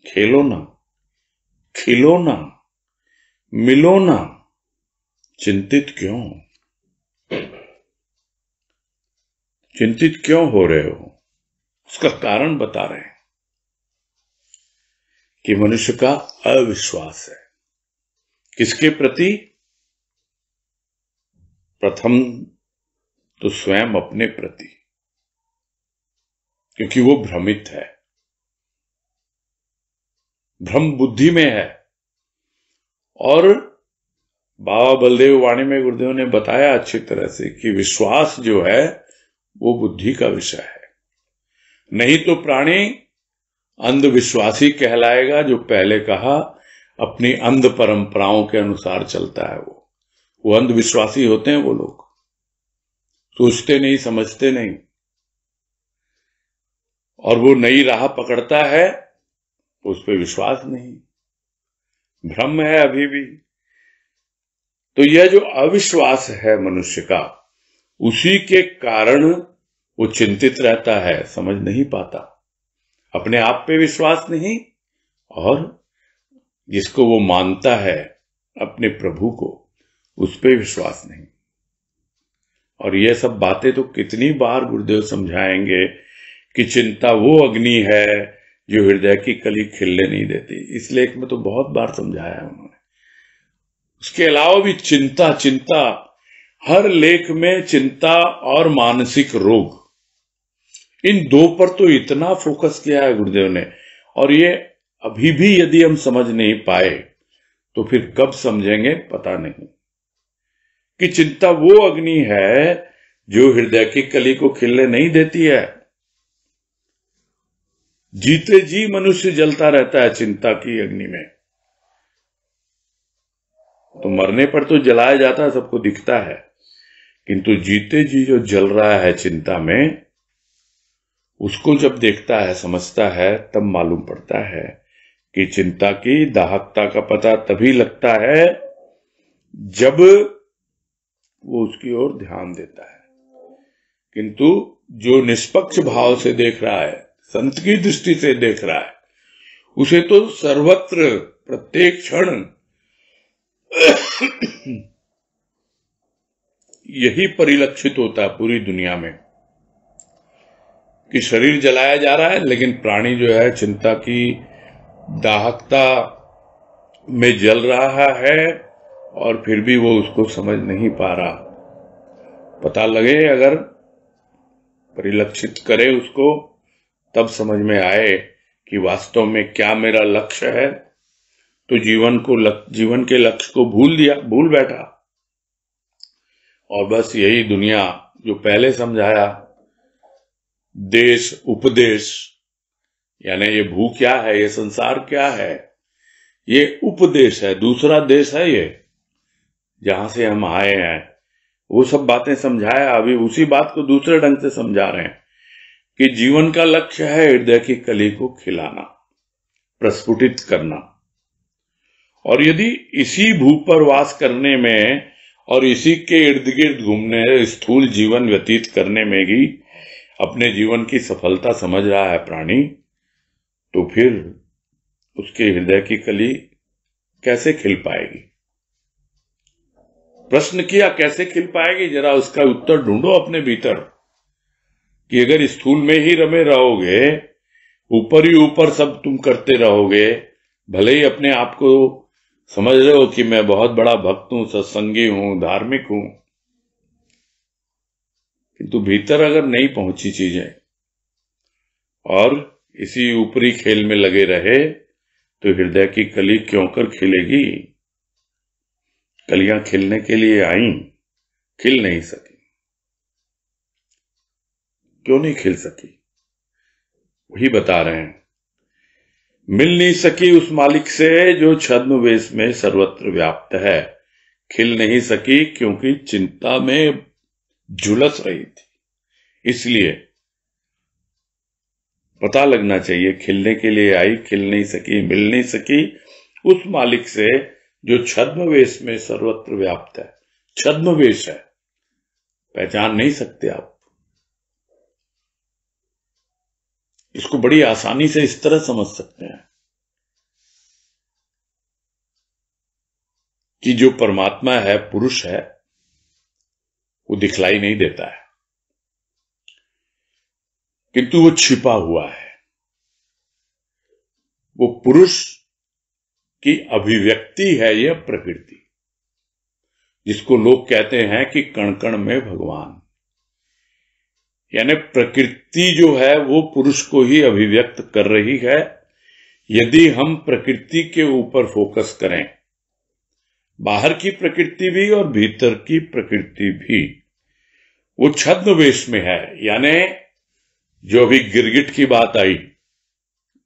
खेलो ना, खिलो ना, मिलो ना, चिंतित क्यों? चिंतित क्यों हो रहे हो? उसका कारण बता रहे हैं कि मनुष्य का अविश्वास है। किसके प्रति? प्रथम तो स्वयं अपने प्रति, क्योंकि वो भ्रमित है, भ्रम बुद्धि में है। और बाबा बलदेव वाणी में गुरुदेव ने बताया अच्छी तरह से कि विश्वास जो है वो बुद्धि का विषय है। नहीं तो प्राणी अंधविश्वासी कहलाएगा, जो पहले कहा अपनी अंध परंपराओं के अनुसार चलता है। वो अंधविश्वासी होते हैं वो लोग, सोचते नहीं, समझते नहीं, और वो नई राह पकड़ता है तो उस पर विश्वास नहीं, भ्रम है अभी भी। तो यह जो अविश्वास है मनुष्य का, उसी के कारण वो चिंतित रहता है, समझ नहीं पाता, अपने आप पे विश्वास नहीं, और जिसको वो मानता है अपने प्रभु को, उस पे विश्वास नहीं। और ये सब बातें तो कितनी बार गुरुदेव समझाएंगे कि चिंता वो अग्नि है जो हृदय की कली खिलने नहीं देती। इस लेख में तो बहुत बार समझाया है उन्होंने। उसके अलावा भी चिंता, चिंता, हर लेख में चिंता और मानसिक रोग, इन दो पर तो इतना फोकस किया है गुरुदेव ने। और ये अभी भी यदि हम समझ नहीं पाए तो फिर कब समझेंगे पता नहीं, कि चिंता वो अग्नि है जो हृदय की कली को खिलने नहीं देती है। जीते जी मनुष्य जलता रहता है चिंता की अग्नि में, तो मरने पर तो जलाया जाता है, सबको दिखता है, किंतु जीते जी जो जल रहा है चिंता में, उसको जब देखता है, समझता है, तब मालूम पड़ता है कि चिंता की दाहकता का पता तभी लगता है जब वो उसकी ओर ध्यान देता है। किंतु जो निष्पक्ष भाव से देख रहा है, संत की दृष्टि से देख रहा है, उसे तो सर्वत्र प्रत्येक क्षण यही परिलक्षित होता है पूरी दुनिया में कि शरीर जलाया जा रहा है, लेकिन प्राणी जो है चिंता की दाहकता में जल रहा है और फिर भी वो उसको समझ नहीं पा रहा। पता लगे, अगर परिलक्षित करे उसको, तब समझ में आए कि वास्तव में क्या मेरा लक्ष्य है, तो जीवन के लक्ष्य को भूल बैठा। और बस यही दुनिया जो पहले समझाया, देश उपदेश, यानी ये भू क्या है, ये संसार क्या है, ये उपदेश है, दूसरा देश है ये, जहां से हम आए हैं। वो सब बातें समझाया, अभी उसी बात को दूसरे ढंग से समझा रहे हैं कि जीवन का लक्ष्य है हृदय की कली को खिलाना, प्रस्फुटित करना। और यदि इसी भू पर वास करने में और इसी के इर्द गिर्द घूमने, स्थूल जीवन व्यतीत करने में ही अपने जीवन की सफलता समझ रहा है प्राणी, तो फिर उसके हृदय की कली कैसे खिल पाएगी? प्रश्न किया, कैसे खिल पाएगी? जरा उसका उत्तर ढूंढो अपने भीतर कि अगर स्थूल में ही रमे रहोगे, ऊपर ही ऊपर सब तुम करते रहोगे, भले ही अपने आप को समझ रहे हो कि मैं बहुत बड़ा भक्त हूं, सत्संगी हूं, धार्मिक हूं, किंतु भीतर अगर नहीं पहुंची चीजें और इसी ऊपरी खेल में लगे रहे, तो हृदय की कली क्यों कर खिलेगी? कलियां खिलने के लिए आई, खिल नहीं सकी। क्यों नहीं खिल सकी? वही बता रहे हैं, मिल नहीं सकी उस मालिक से जो छद्मवेश में सर्वत्र व्याप्त है। खिल नहीं सकी क्योंकि चिंता में झुलस रही थी। इसलिए पता लगना चाहिए, खिलने के लिए आई, खिल नहीं सकी, मिल नहीं सकी उस मालिक से जो छद्मवेश में सर्वत्र व्याप्त है। छद्मवेश है, पहचान नहीं सकते आप इसको। बड़ी आसानी से इस तरह समझ सकते हैं कि जो परमात्मा है, पुरुष है, वो दिखलाई नहीं देता है, किंतु वो छिपा हुआ है। वो पुरुष की अभिव्यक्ति है, यह प्रकृति, जिसको लोग कहते हैं कि कण कण में भगवान। यानी प्रकृति जो है वो पुरुष को ही अभिव्यक्त कर रही है। यदि हम प्रकृति के ऊपर फोकस करें, बाहर की प्रकृति भी और भीतर की प्रकृति भी, वो छद्मवेश में है। यानी जो अभी गिरगिट की बात आई,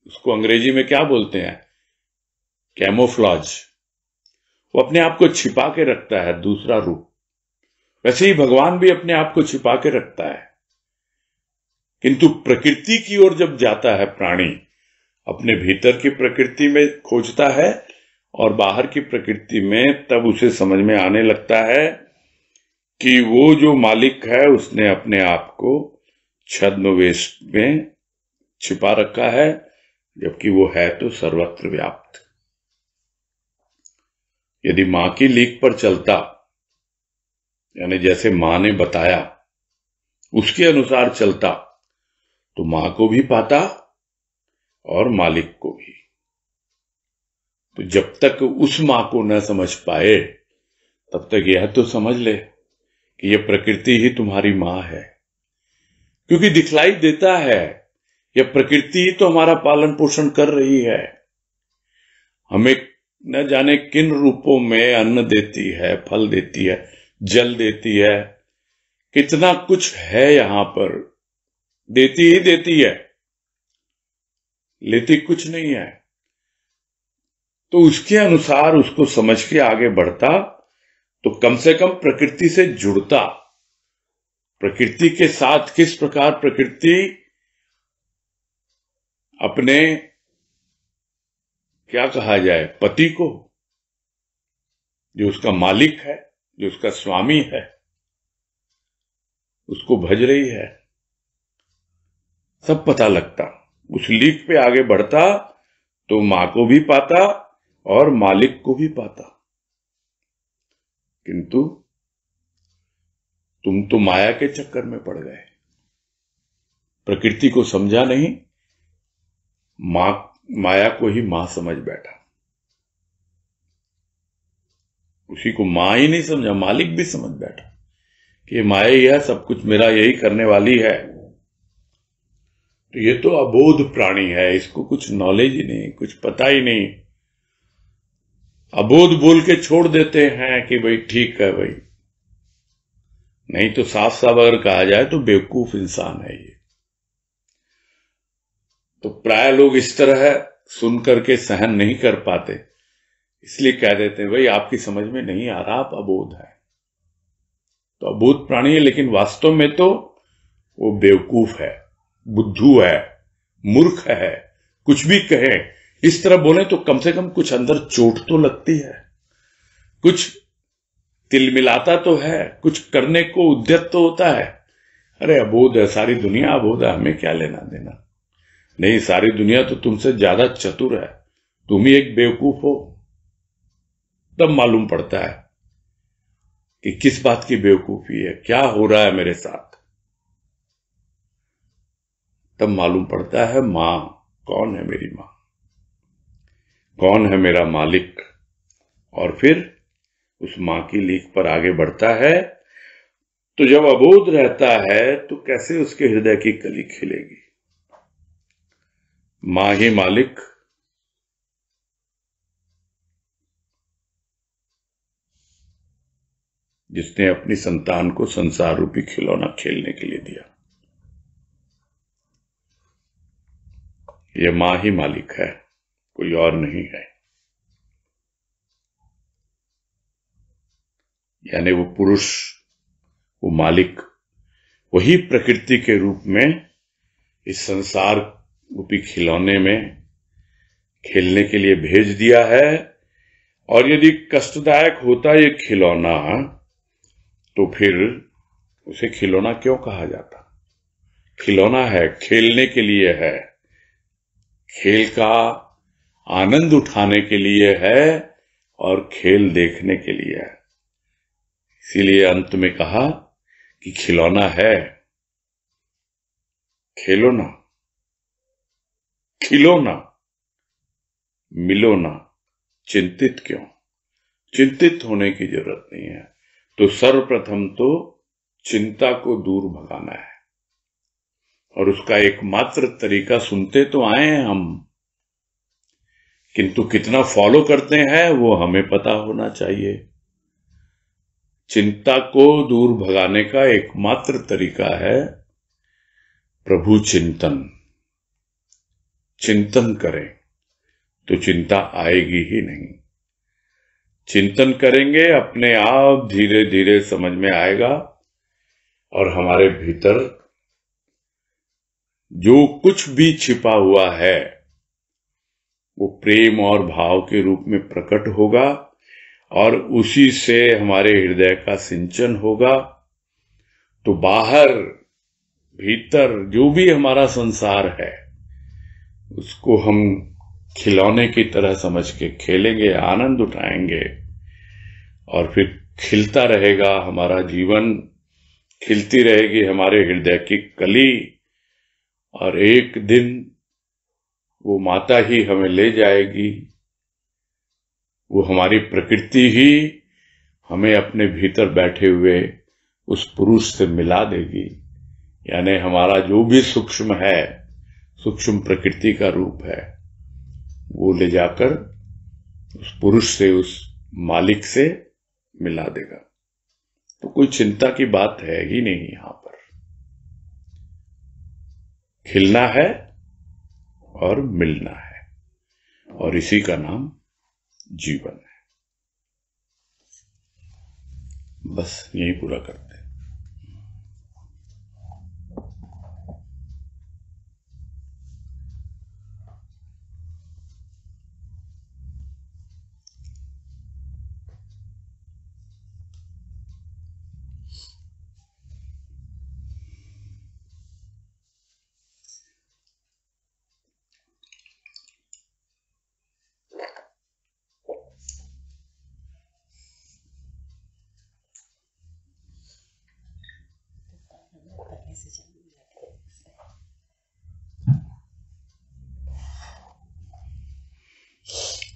उसको अंग्रेजी में क्या बोलते हैं? कैमोफ्लॉज। वो अपने आप को छिपा के रखता है, दूसरा रूप। वैसे ही भगवान भी अपने आप को छिपा के रखता है, किंतु प्रकृति की ओर जब जाता है प्राणी, अपने भीतर की प्रकृति में खोजता है और बाहर की प्रकृति में, तब उसे समझ में आने लगता है कि वो जो मालिक है उसने अपने आप को छद्मवेश में छिपा रखा है, जबकि वो है तो सर्वत्र व्याप्त। यदि मां की लीक पर चलता, यानी जैसे मां ने बताया उसके अनुसार चलता, तो मां को भी पाता और मालिक को भी। तो जब तक उस मां को न समझ पाए, तब तक यह तो समझ ले कि यह प्रकृति ही तुम्हारी मां है, क्योंकि दिखलाई देता है यह प्रकृति ही तो हमारा पालन पोषण कर रही है। हमें न जाने किन रूपों में अन्न देती है, फल देती है, जल देती है, कितना कुछ है यहां पर, देती ही देती है, लेती कुछ नहीं है। तो उसके अनुसार उसको समझ के आगे बढ़ता, तो कम से कम प्रकृति से जुड़ता, प्रकृति के साथ किस प्रकार प्रकृति अपने, क्या कहा जाए, पति को, जो उसका मालिक है, जो उसका स्वामी है, उसको भज रही है, सब पता लगता। उस लीक पे आगे बढ़ता तो मां को भी पाता और मालिक को भी पाता। किंतु तुम तो माया के चक्कर में पड़ गए, प्रकृति को समझा नहीं, माया को ही मां समझ बैठा। उसी को मां ही नहीं समझा, मालिक भी समझ बैठा कि माया ही है, सब कुछ मेरा यही करने वाली है। तो ये तो अबोध प्राणी है, इसको कुछ नॉलेज ही नहीं, कुछ पता ही नहीं। अबोध बोल के छोड़ देते हैं कि भाई ठीक है भाई, नहीं तो साफ साफ अगर कहा जाए तो बेवकूफ इंसान है ये। तो प्राय लोग इस तरह सुन करके सहन नहीं कर पाते, इसलिए कह देते हैं भाई आपकी समझ में नहीं आ रहा, आप अबोध है। तो अबोध प्राणी है, लेकिन वास्तव में तो वो बेवकूफ है, बुद्धू है, मूर्ख है। कुछ भी कहे, इस तरह बोले तो कम से कम कुछ अंदर चोट तो लगती है, कुछ तिलमिलाता तो है, कुछ करने को उद्यत तो होता है। अरे अबोध है, सारी दुनिया अबोध है, हमें क्या लेना देना। नहीं, सारी दुनिया तो तुमसे ज्यादा चतुर है, तुम ही एक बेवकूफ हो। तब मालूम पड़ता है कि किस बात की बेवकूफी है, क्या हो रहा है मेरे साथ। तब मालूम पड़ता है मां कौन है, मेरी मां कौन है, मेरा मालिक। और फिर उस मां की लीक पर आगे बढ़ता है। तो जब अबोध रहता है तो कैसे उसके हृदय की कली खिलेगी। मां ही मालिक, जिसने अपनी संतान को संसार रूपी खिलौना खेलने के लिए दिया, ये मां ही मालिक है, कोई और नहीं है। यानी वो पुरुष, वो मालिक, वही प्रकृति के रूप में इस संसार रूपी खिलौने में खेलने के लिए भेज दिया है। और यदि कष्टदायक होता ये खिलौना, तो फिर उसे खिलौना क्यों कहा जाता। खिलौना है, खेलने के लिए है, खेल का आनंद उठाने के लिए है और खेल देखने के लिए है। इसीलिए अंत में कहा कि खिलौना है, खेलो ना, खिलो ना, मिलो ना, चिंतित क्यों। चिंतित होने की जरूरत नहीं है। तो सर्वप्रथम तो चिंता को दूर भगाना है, और उसका एकमात्र तरीका सुनते तो आए हैं हम, किंतु कितना फॉलो करते हैं वो हमें पता होना चाहिए। चिंता को दूर भगाने का एकमात्र तरीका है प्रभु चिंतन। चिंतन करें तो चिंता आएगी ही नहीं। चिंतन करेंगे, अपने आप धीरे धीरे समझ में आएगा, और हमारे भीतर जो कुछ भी छिपा हुआ है वो प्रेम और भाव के रूप में प्रकट होगा, और उसी से हमारे हृदय का सिंचन होगा। तो बाहर भीतर जो भी हमारा संसार है उसको हम खिलौने की तरह समझ के खेलेंगे, आनंद उठाएंगे, और फिर खिलता रहेगा हमारा जीवन, खिलती रहेगी हमारे हृदय की कली, और एक दिन वो माता ही हमें ले जाएगी। वो हमारी प्रकृति ही हमें अपने भीतर बैठे हुए उस पुरुष से मिला देगी। यानी हमारा जो भी सूक्ष्म है, सूक्ष्म प्रकृति का रूप है, वो ले जाकर उस पुरुष से, उस मालिक से मिला देगा। तो कोई चिंता की बात है ही नहीं। यहां पर खिलना है और मिलना है, और इसी का नाम जीवन है। बस यही पूरा करते हैं।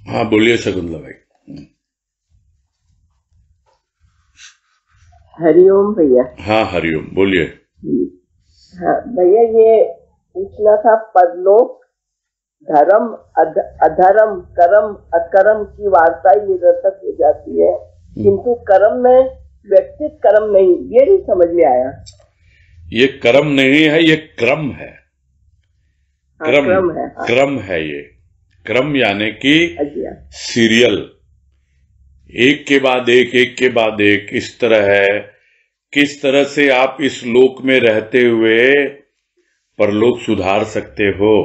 हाँ बोलिए शकुंतला भाई। हरिओम भैया। हाँ हरिओम बोलिए। हाँ भैया, ये पूछना था, परलोक, धर्म, अधर्म, कर्म, अकर्म की वार्ता ही निरर्थक हो जाती है, किंतु कर्म में व्यक्तिगत कर्म नहीं, ये नहीं समझ में आया। ये कर्म नहीं है, ये क्रम है। क्रम है। क्रम है ये। क्रम यानी कि सीरियल, एक के बाद एक इस तरह है। किस तरह से आप इस लोक में रहते हुए परलोक सुधार सकते हो,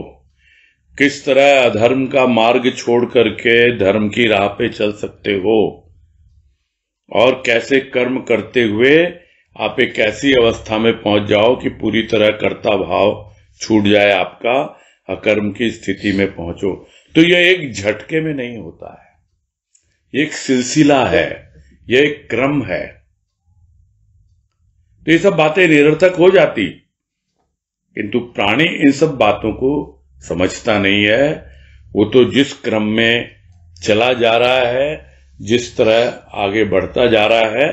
किस तरह अधर्म का मार्ग छोड़ करके धर्म की राह पे चल सकते हो, और कैसे कर्म करते हुए आप एक ऐसी अवस्था में पहुंच जाओ कि पूरी तरह कर्ता भाव छूट जाए, आपका अकर्म की स्थिति में पहुंचो। तो यह एक झटके में नहीं होता है, ये एक सिलसिला है, यह एक क्रम है। तो ये सब बातें निरर्थक हो जाती, किंतु प्राणी इन सब बातों को समझता नहीं है। वो तो जिस क्रम में चला जा रहा है, जिस तरह आगे बढ़ता जा रहा है,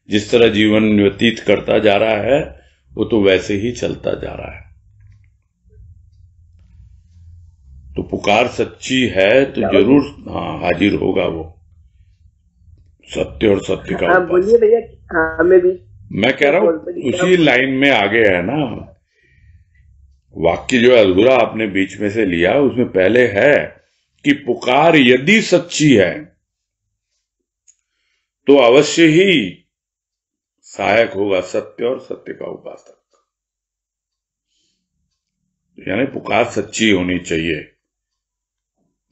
जिस तरह जीवन व्यतीत करता जा रहा है, वो तो वैसे ही चलता जा रहा है। तो पुकार सच्ची है तो जरूर हाजिर होगा वो सत्य और सत्य का। बोलिए भैया। हमें भी मैं कह रहा हूं उसी लाइन में आगे है ना, वाक्य जो अधूरा आपने बीच में से लिया उसमें पहले है कि पुकार यदि सच्ची है तो अवश्य ही सहायक होगा सत्य और सत्य का उपासक। यानी पुकार सच्ची होनी चाहिए,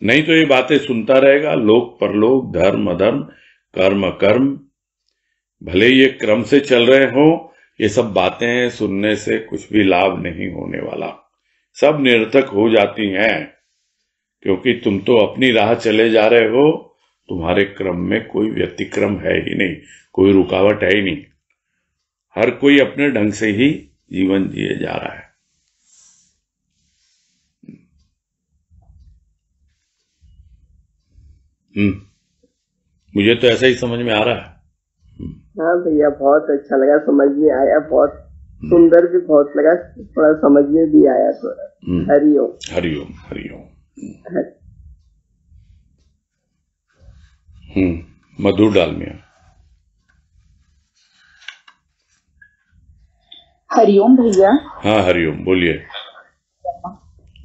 नहीं तो ये बातें सुनता रहेगा, लोक परलोक, धर्म अधर्म, कर्म अकर्म, भले ये क्रम से चल रहे हो, ये सब बातें सुनने से कुछ भी लाभ नहीं होने वाला, सब निरर्थक हो जाती हैं, क्योंकि तुम तो अपनी राह चले जा रहे हो, तुम्हारे क्रम में कोई व्यतिक्रम है ही नहीं, कोई रुकावट है ही नहीं, हर कोई अपने ढंग से ही जीवन जिए जा रहा है। मुझे तो ऐसा ही समझ में आ रहा है। हाँ भैया, बहुत अच्छा लगा, समझ में आया, बहुत सुंदर भी बहुत लगा, थोड़ा समझ में भी आया थोड़ा। हरिओम हरिओम हरिओम। मधुर डालमिया। हरिओम भैया। हाँ हरिओम बोलिए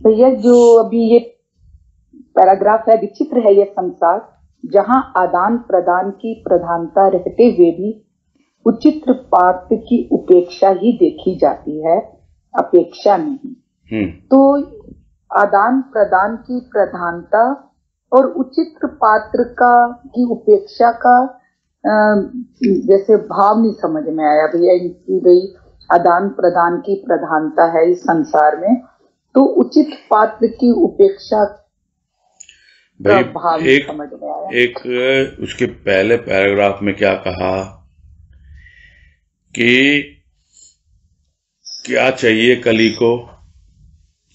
भैया। जो अभी ये पैराग्राफ है, विचित्र है ये संसार, जहां आदान प्रदान की प्रधानता रहते हुए भी उचित पात्र की उपेक्षा ही देखी जाती है, अपेक्षा नहीं। तो आदान प्रदान की प्रधानता और उचित पात्र की उपेक्षा का जैसे भाव नहीं समझ में आया भैया। इनकी गई आदान प्रदान की प्रधानता है इस संसार में, तो उचित पात्र की उपेक्षा भाई एक उसके पहले पैराग्राफ में क्या कहा कि क्या चाहिए कली को,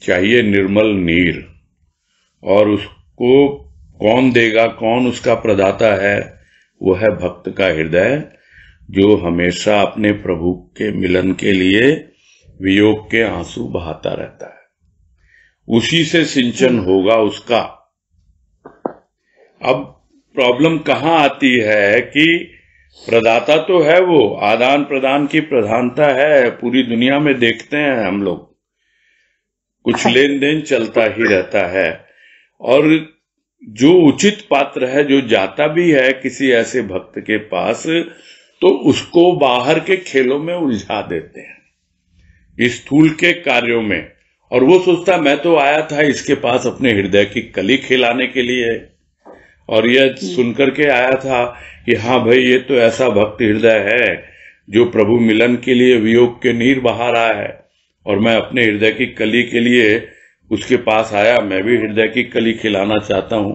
चाहिए निर्मल नीर, और उसको कौन देगा, कौन उसका प्रदाता है, वो है भक्त का हृदय, जो हमेशा अपने प्रभु के मिलन के लिए वियोग के आंसू बहाता रहता है, उसी से सिंचन होगा उसका। अब प्रॉब्लम कहाँ आती है कि प्रदाता तो है वो, आदान प्रदान की प्रधानता है, पूरी दुनिया में देखते हैं हम लोग, कुछ लेन देन चलता ही रहता है, और जो उचित पात्र है, जो जाता भी है किसी ऐसे भक्त के पास, तो उसको बाहर के खेलों में उलझा देते हैं, इस स्थूल के कार्यों में। और वो सोचता मैं तो आया था इसके पास अपने हृदय की कली खिलाने के लिए, और यह सुनकर के आया था कि हाँ भाई ये तो ऐसा भक्त हृदय है जो प्रभु मिलन के लिए वियोग के नीर बहा रहा है, और मैं अपने हृदय की कली के लिए उसके पास आया, मैं भी हृदय की कली खिलाना चाहता हूं,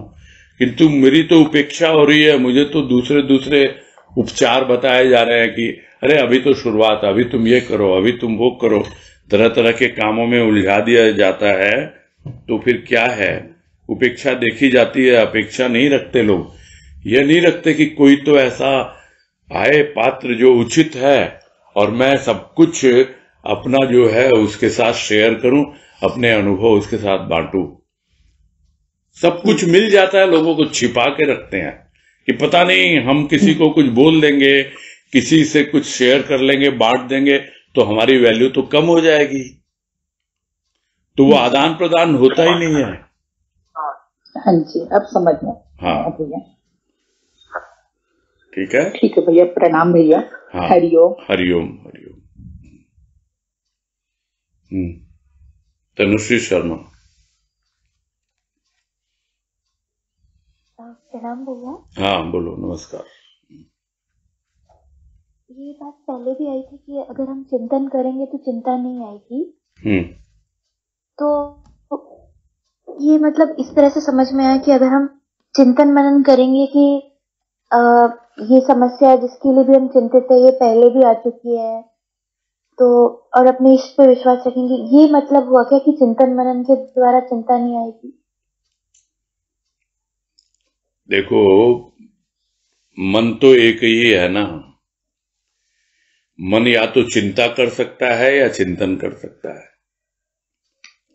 किंतु मेरी तो उपेक्षा हो रही है, मुझे तो दूसरे दूसरे उपचार बताए जा रहे हैं कि अरे अभी तो शुरुआत, अभी तुम ये करो, अभी तुम वो करो, तरह तरह के कामों में उलझा दिया जाता है। तो फिर क्या है, उपेक्षा देखी जाती है, अपेक्षा नहीं रखते लोग। यह नहीं रखते कि कोई तो ऐसा आए पात्र जो उचित है और मैं सब कुछ अपना जो है उसके साथ शेयर करूं, अपने अनुभव उसके साथ बांटूं। सब कुछ मिल जाता है, लोगों को छिपा के रखते हैं कि पता नहीं हम किसी को कुछ बोल देंगे, किसी से कुछ शेयर कर लेंगे, बांट देंगे तो हमारी वैल्यू तो कम हो जाएगी, तो वो आदान प्रदान होता ही नहीं है। हाँ जी, अब समझ में। हाँ भैया ठीक है, ठीक है भैया, प्रणाम भैया। हाँ, हरिओम हरिओम हरिओम। तनुश्री शर्मा। प्रणाम भैया। हाँ बोलो, नमस्कार। ये बात पहले भी आई थी कि अगर हम चिंतन करेंगे तो चिंता नहीं आएगी। तो ये मतलब इस तरह से समझ में आया कि अगर हम चिंतन मनन करेंगे कि ये समस्या जिसके लिए भी हम चिंतित है ये पहले भी आ चुकी है, तो और अपने इष्ट पे विश्वास रखेंगे, ये मतलब हुआ क्या कि चिंतन मनन के द्वारा चिंता नहीं आएगी? देखो, मन तो एक ही है ना, मन या तो चिंता कर सकता है या चिंतन कर सकता है,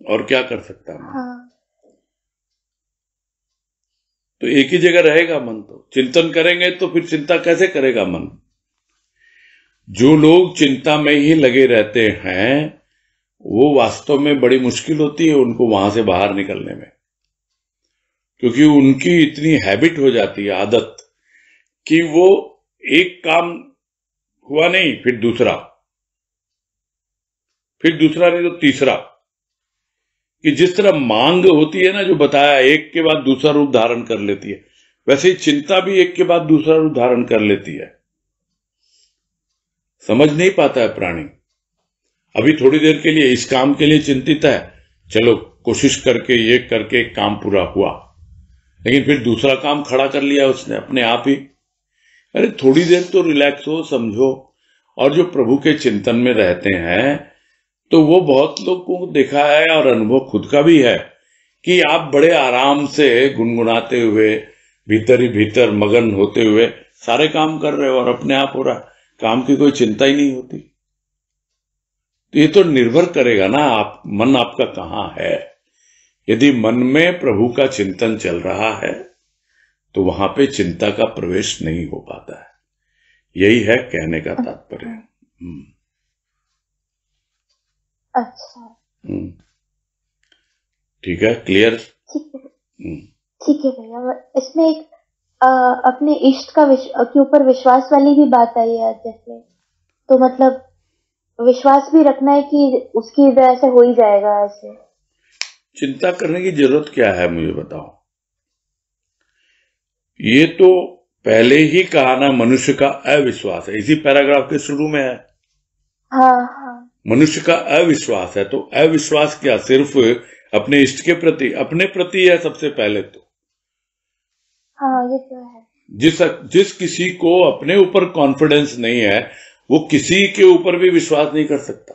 और क्या कर सकता है? हाँ। तो एक ही जगह रहेगा मन। तो चिंतन करेंगे तो फिर चिंता कैसे करेगा मन? जो लोग चिंता में ही लगे रहते हैं वो वास्तव में बड़ी मुश्किल होती है उनको वहां से बाहर निकलने में, क्योंकि उनकी इतनी हैबिट हो जाती है, आदत, कि वो एक काम हुआ नहीं फिर दूसरा नहीं तो तीसरा, कि जिस तरह मांग होती है ना, जो बताया, एक के बाद दूसरा रूप धारण कर लेती है, वैसे ही चिंता भी एक के बाद दूसरा रूप धारण कर लेती है। समझ नहीं पाता है प्राणी। अभी थोड़ी देर के लिए इस काम के लिए चिंतित है, चलो कोशिश करके ये करके काम पूरा हुआ, लेकिन फिर दूसरा काम खड़ा कर लिया उसने अपने आप ही। अरे थोड़ी देर तो रिलैक्स हो, समझो। और जो प्रभु के चिंतन में रहते हैं तो वो बहुत लोगों को देखा है और अनुभव खुद का भी है कि आप बड़े आराम से गुनगुनाते हुए, भीतर ही भीतर मगन होते हुए सारे काम कर रहे हो और अपने आप हो रहा, काम की कोई चिंता ही नहीं होती। तो ये तो निर्भर करेगा ना आप, मन आपका कहाँ है। यदि मन में प्रभु का चिंतन चल रहा है तो वहां पे चिंता का प्रवेश नहीं हो पाता है। यही है कहने का तात्पर्य। अच्छा, ठीक है, क्लियर? ठीक है भैया। इसमें एक अपने इष्ट के ऊपर विश्वास वाली भी बात आई है, जैसे तो मतलब विश्वास भी रखना है कि उसकी वजह से हो ही जाएगा। ऐसे चिंता करने की जरूरत क्या है, मुझे बताओ। ये तो पहले ही कहा ना, मनुष्य का अविश्वास है, इसी पैराग्राफ के शुरू में है। हाँ। मनुष्य का अविश्वास है, तो अविश्वास क्या सिर्फ अपने इष्ट के प्रति, अपने प्रति है सबसे पहले तो। हाँ, ये तो है। जिस किसी को अपने ऊपर कॉन्फिडेंस नहीं है वो किसी के ऊपर भी विश्वास नहीं कर सकता।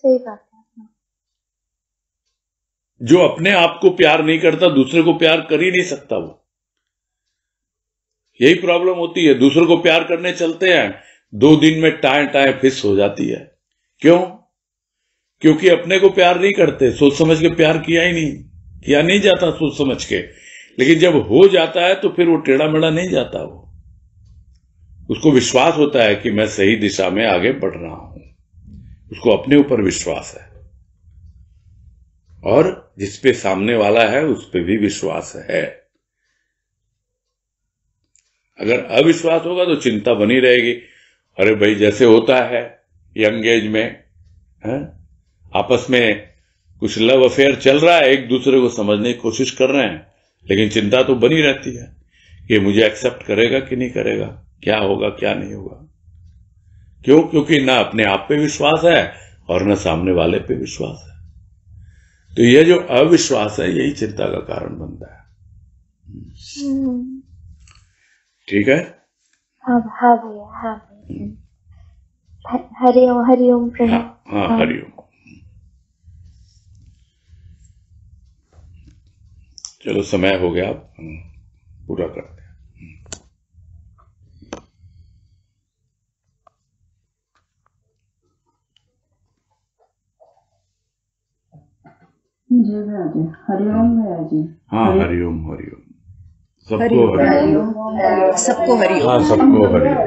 सही बात है। जो अपने आप को प्यार नहीं करता दूसरे को प्यार कर ही नहीं सकता। वो यही प्रॉब्लम होती है। दूसरे को प्यार करने चलते हैं, 2 दिन में टाए फिस हो जाती है। क्यों? क्योंकि अपने को प्यार नहीं करते, सोच समझ के प्यार किया नहीं जाता सोच समझ के। लेकिन जब हो जाता है तो फिर वो टेढ़ा मेढ़ा नहीं जाता। वो उसको विश्वास होता है कि मैं सही दिशा में आगे बढ़ रहा हूं, उसको अपने ऊपर विश्वास है। और जिसपे सामने वाला है उस पे भी विश्वास है। अगर अविश्वास होगा तो चिंता बनी रहेगी। अरे भाई, जैसे होता है यंग एज में आपस में कुछ लव अफेयर चल रहा है, एक दूसरे को समझने की कोशिश कर रहे हैं, लेकिन चिंता तो बनी रहती है कि मुझे एक्सेप्ट करेगा कि नहीं करेगा, क्या होगा क्या नहीं होगा। क्यों? क्योंकि ना अपने आप पे विश्वास है और ना सामने वाले पे विश्वास है। तो यह जो अविश्वास है यही चिंता का कारण बनता है। ठीक है। हाँ भैया, हाँ भैया। हरिओम हरिओम प्रभु। हाँ हरिओम। चलो समय हो गया, अब पूरा करते हैं। जय भैया जी, हरिओम भैया जी। हाँ हरिओम हरिओम। सबको हरिओम। सबको हरिओम। हाँ सबको हरिओम।